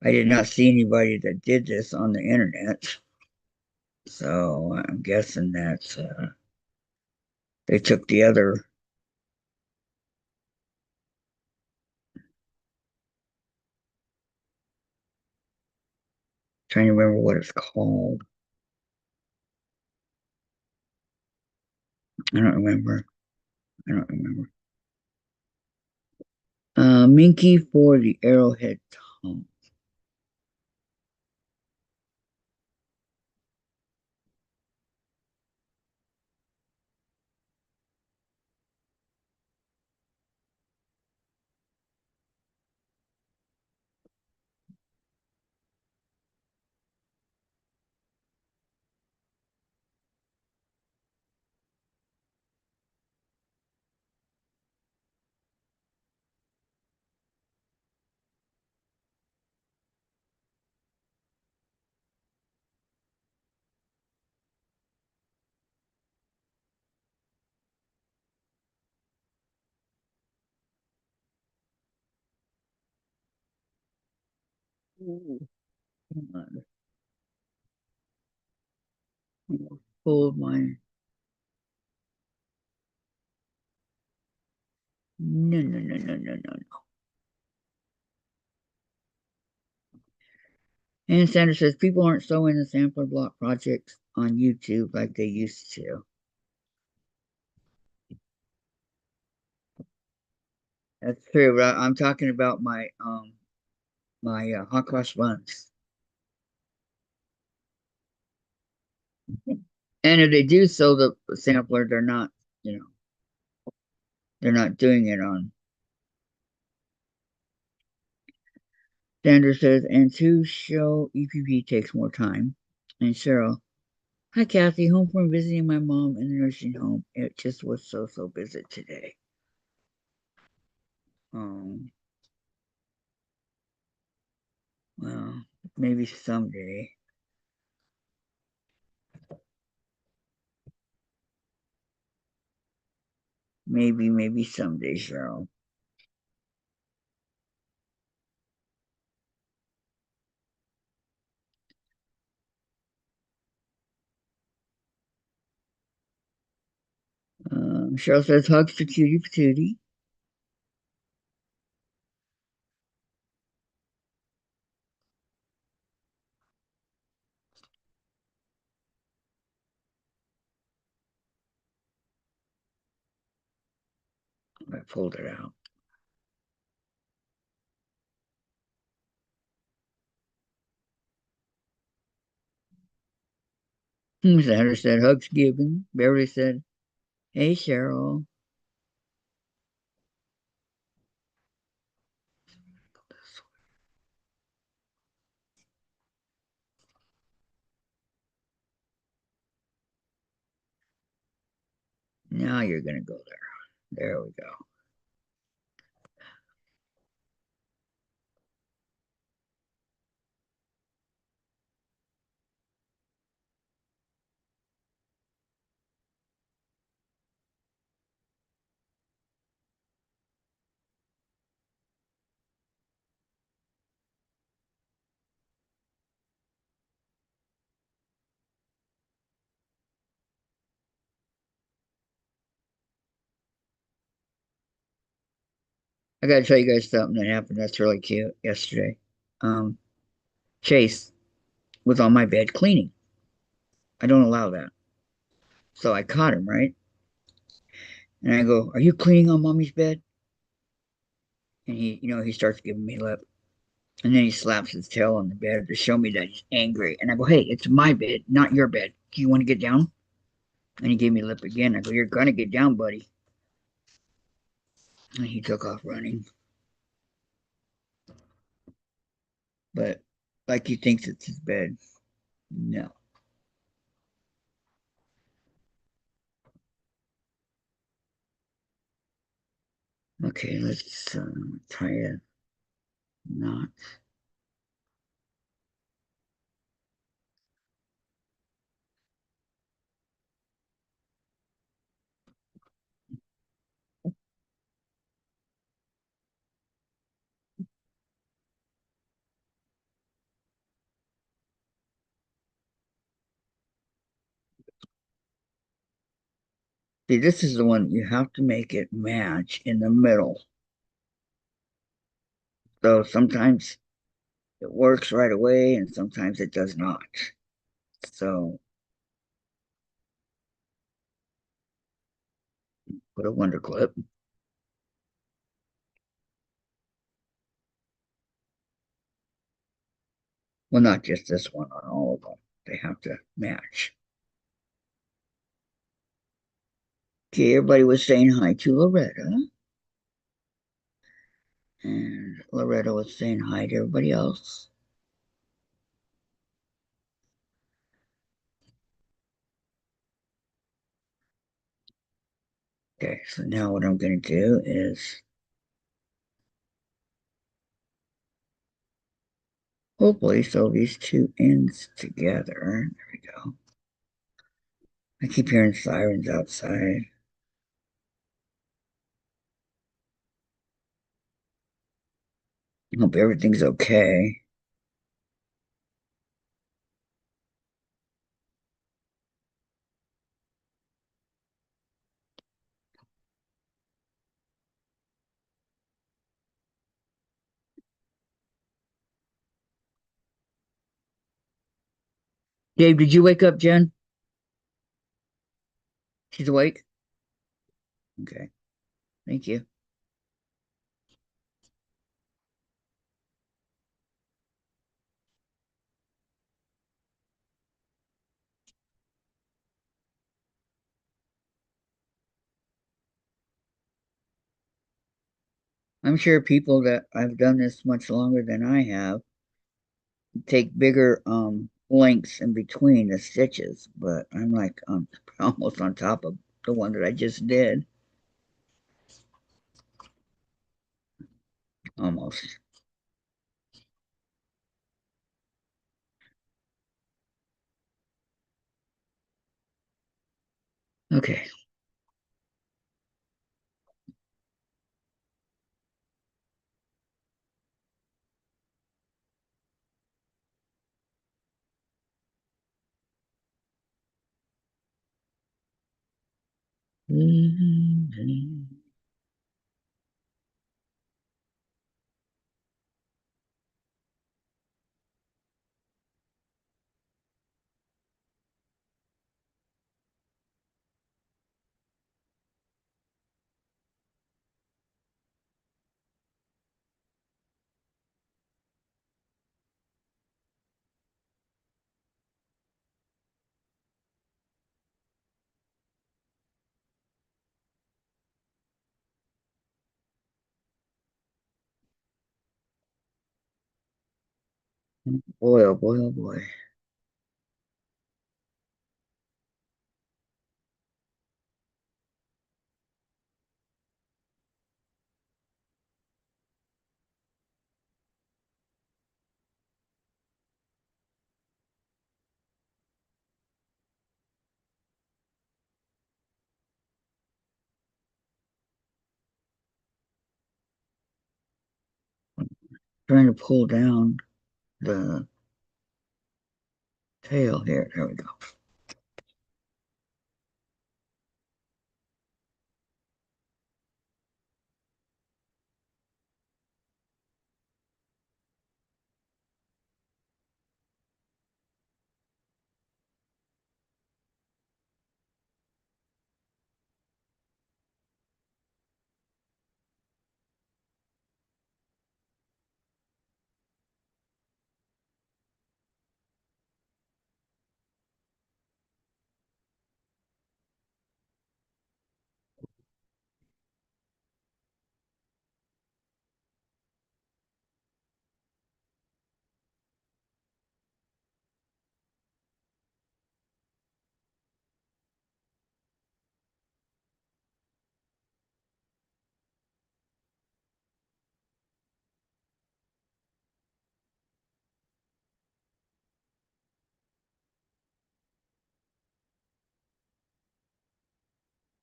I did not see anybody that did this on the internet. So I'm guessing that they took the other. Trying to remember what it's called. I don't remember. I don't remember. Minky for the arrowhead tongue. Ooh, come on. Full of my no no no no no no no. And Sanders says people aren't so into sampler block projects on YouTube like they used to. That's true, but I'm talking about my hot cross buns. And if they do sell the sampler, you know, they're not doing it on. Sanders says, and to show EPP takes more time. And Cheryl, hi Kathy, home from visiting my mom in the nursing home. It just was so busy today. Um, well, maybe someday. Maybe someday, Cheryl. Cheryl says hugs to cutie patootie. I pulled it out. Sanders said hugs given. Beverly said, hey Cheryl. Now you're gonna go there. There we go. I gotta tell you guys something that happened that's really cute yesterday. Um, Chase was on my bed cleaning. I don't allow that. So I caught him, right? And I go, are you cleaning on mommy's bed? And he starts giving me lip. And then he slaps his tail on the bed to show me that he's angry. And I go, hey, it's my bed, not your bed. Do you want to get down? And he gave me lip again. I go, you're gonna get down, buddy. And he took off running. But like he thinks it's his bed. No. Okay, let's try a knot. See, this is the one you have to make it match in the middle. So sometimes it works right away and sometimes it does not. So put a wonder clip. Well, not just this one, on all of them. They have to match. Okay, everybody was saying hi to Loretta. And Loretta was saying hi to everybody else. Okay, so now what I'm going to do is hopefully sew these two ends together. There we go. I keep hearing sirens outside. I hope everything's okay. Dave, did you wake up, Jen? She's awake? Okay. Thank you. I'm sure people that I've done this much longer than I have take bigger lengths in between the stitches, but I'm like almost on top of the one that I just did. Almost. Okay. Boy, oh boy, oh boy. Trying to pull down the tail here. There we go.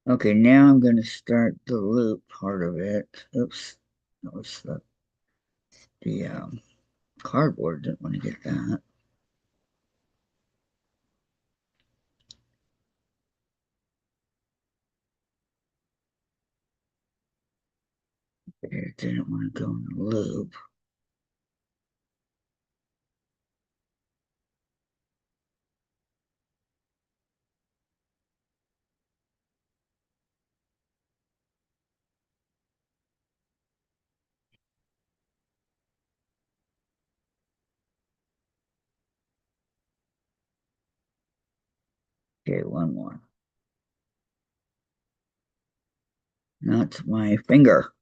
Okay, now I'm going to start the loop part of it. Oops. That was the cardboard. Didn't want to get that. There, didn't want to go in the loop. Okay, one more. Not my finger.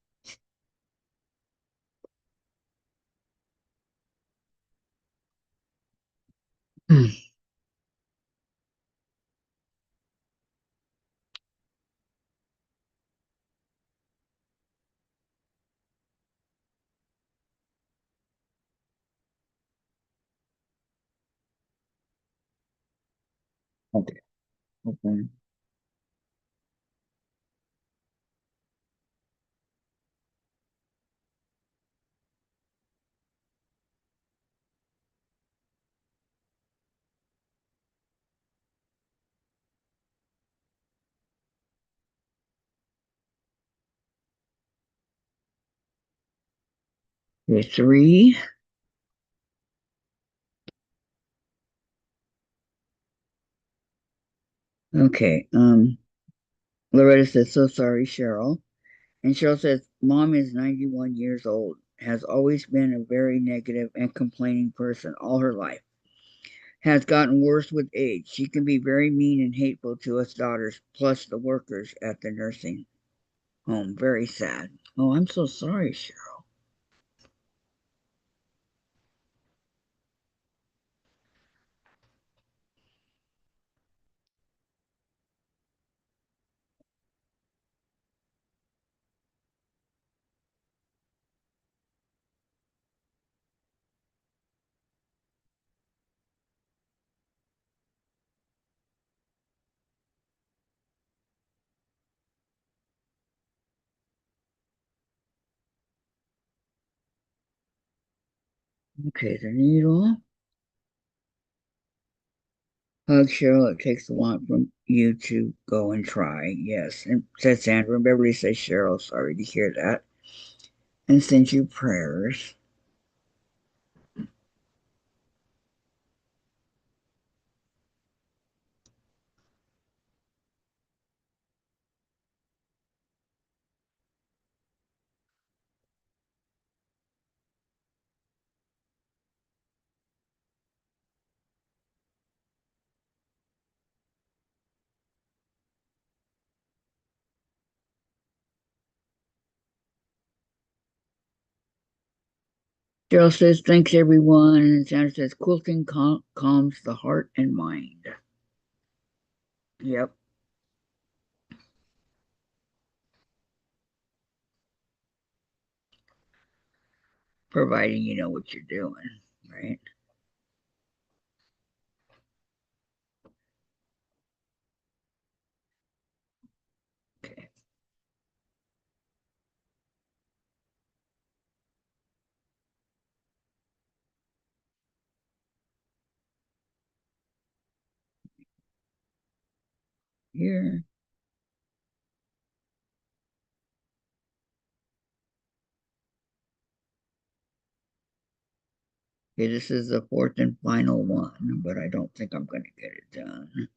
Okay, open. Okay, three. Okay. Loretta says, so sorry, Cheryl. And Cheryl says, Mom is 91 years old, has always been a very negative and complaining person all her life. Has gotten worse with age. She can be very mean and hateful to us daughters, plus the workers at the nursing home. Very sad. Oh, I'm so sorry, Cheryl. Okay, the needle. Hug Cheryl. It takes a lot from you to go and try. Yes. And said Sandra. And Beverly says, Cheryl, sorry to hear that. And send you prayers. Cheryl says, thanks everyone. And Sandra says, quilting calms the heart and mind. Yep. Providing you know what you're doing, right? Okay. Here. Okay, this is the fourth and final one, but I don't think I'm going to get it done.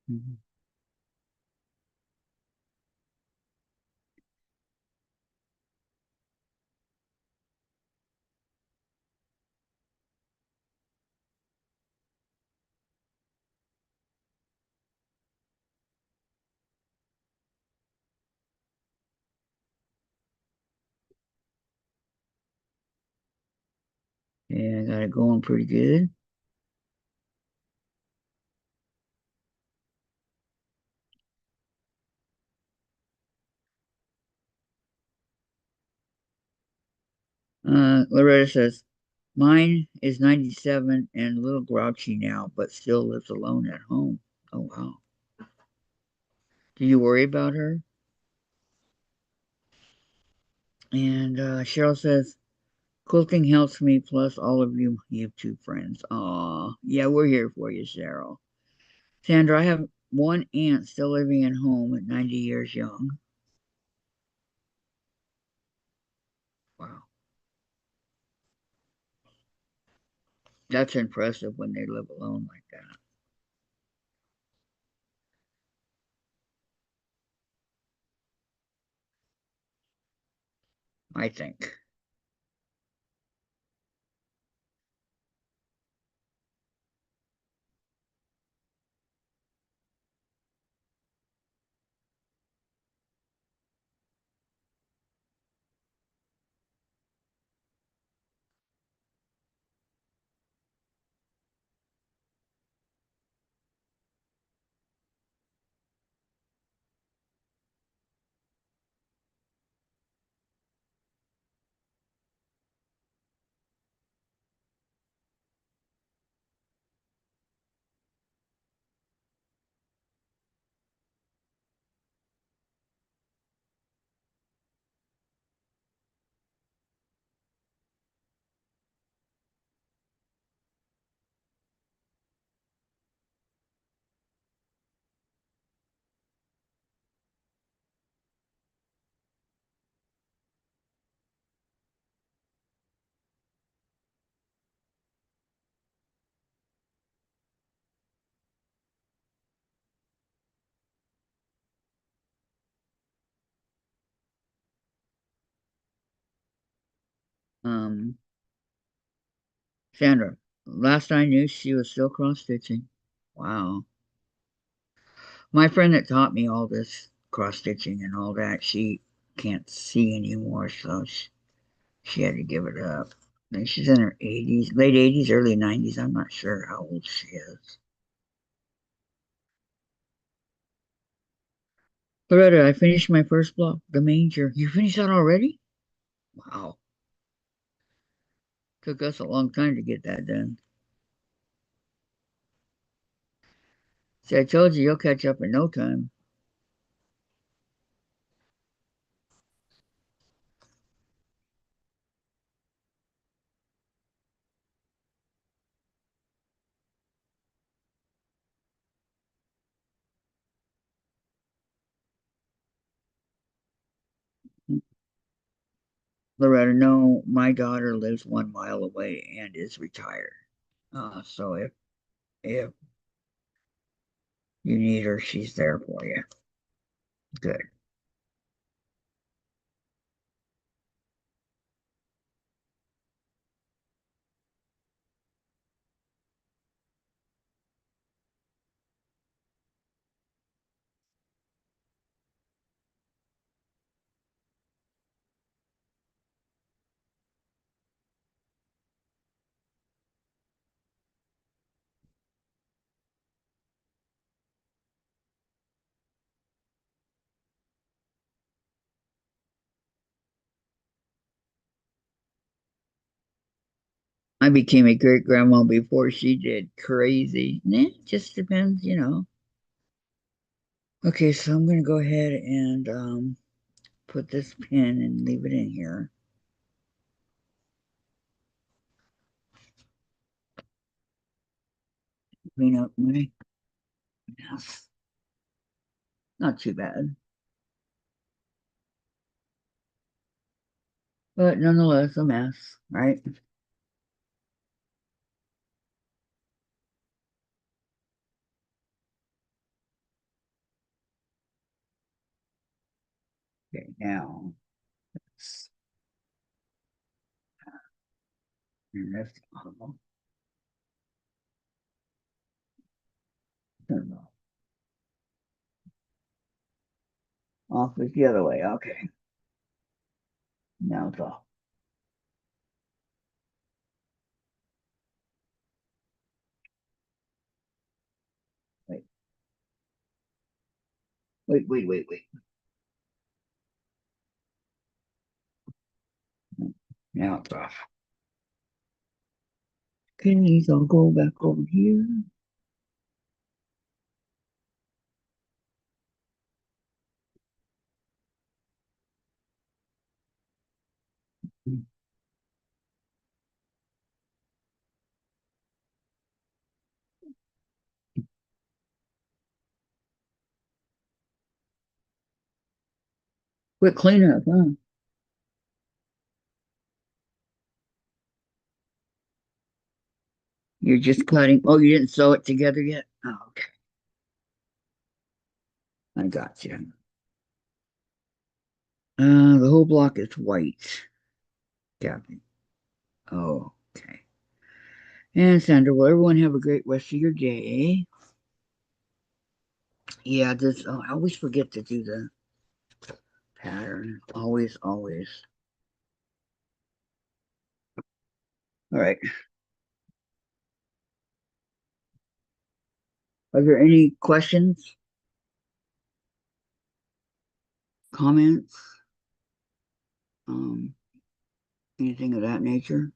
Mhm. Yeah, I got it going pretty good. Loretta says, mine is 97 and a little grouchy now, but still lives alone at home. Oh, wow. Do you worry about her? And Cheryl says, quilting helps me, plus all of you YouTube friends. Aw, yeah, we're here for you, Cheryl. Sandra, I have one aunt still living at home at 90 years young. Wow, that's impressive when they live alone like that, I think. Um, Sandra, last I knew, she was still cross stitching. Wow. My friend that taught me all this cross stitching and all that, she can't see anymore, so she had to give it up. I think she's in her 80s, late 80s, early 90s. I'm not sure how old she is. Loretta, I finished my first block, the manger. You finished that already? Wow. Took us a long time to get that done. See, I told you you'll catch up in no time. Loretta, no, my daughter lives 1 mile away and is retired. So if you need her, she's there for you. Good. I became a great grandma before she did. Crazy. Just depends. Okay, so I'm gonna go ahead and put this pin and leave it in here. Clean up my mess. Not too bad, but nonetheless a mess, right? Okay, now let's turn this off. Turn it off. Off is the other way. Okay, now it's off. Wait, wait. Now it's off. Okay, so I'll go back over here. Quick cleanup, huh? You're just cutting. Oh, you didn't sew it together yet? Oh, okay. I got you. The whole block is white. Copy. Oh, okay. And Sandra, will everyone have a great rest of your day? Yeah, this. Oh, I always forget to do the pattern. Always. All right. Are there any questions, comments, um, anything of that nature?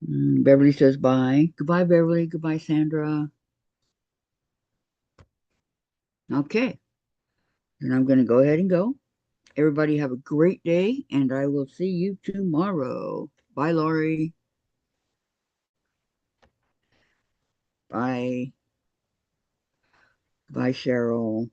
Beverly says bye. Goodbye, Beverly. Goodbye, Sandra. Okay. Then I'm going to go ahead and go. Everybody have a great day, and I will see you tomorrow. Bye, Laurie. Bye. Bye, Cheryl.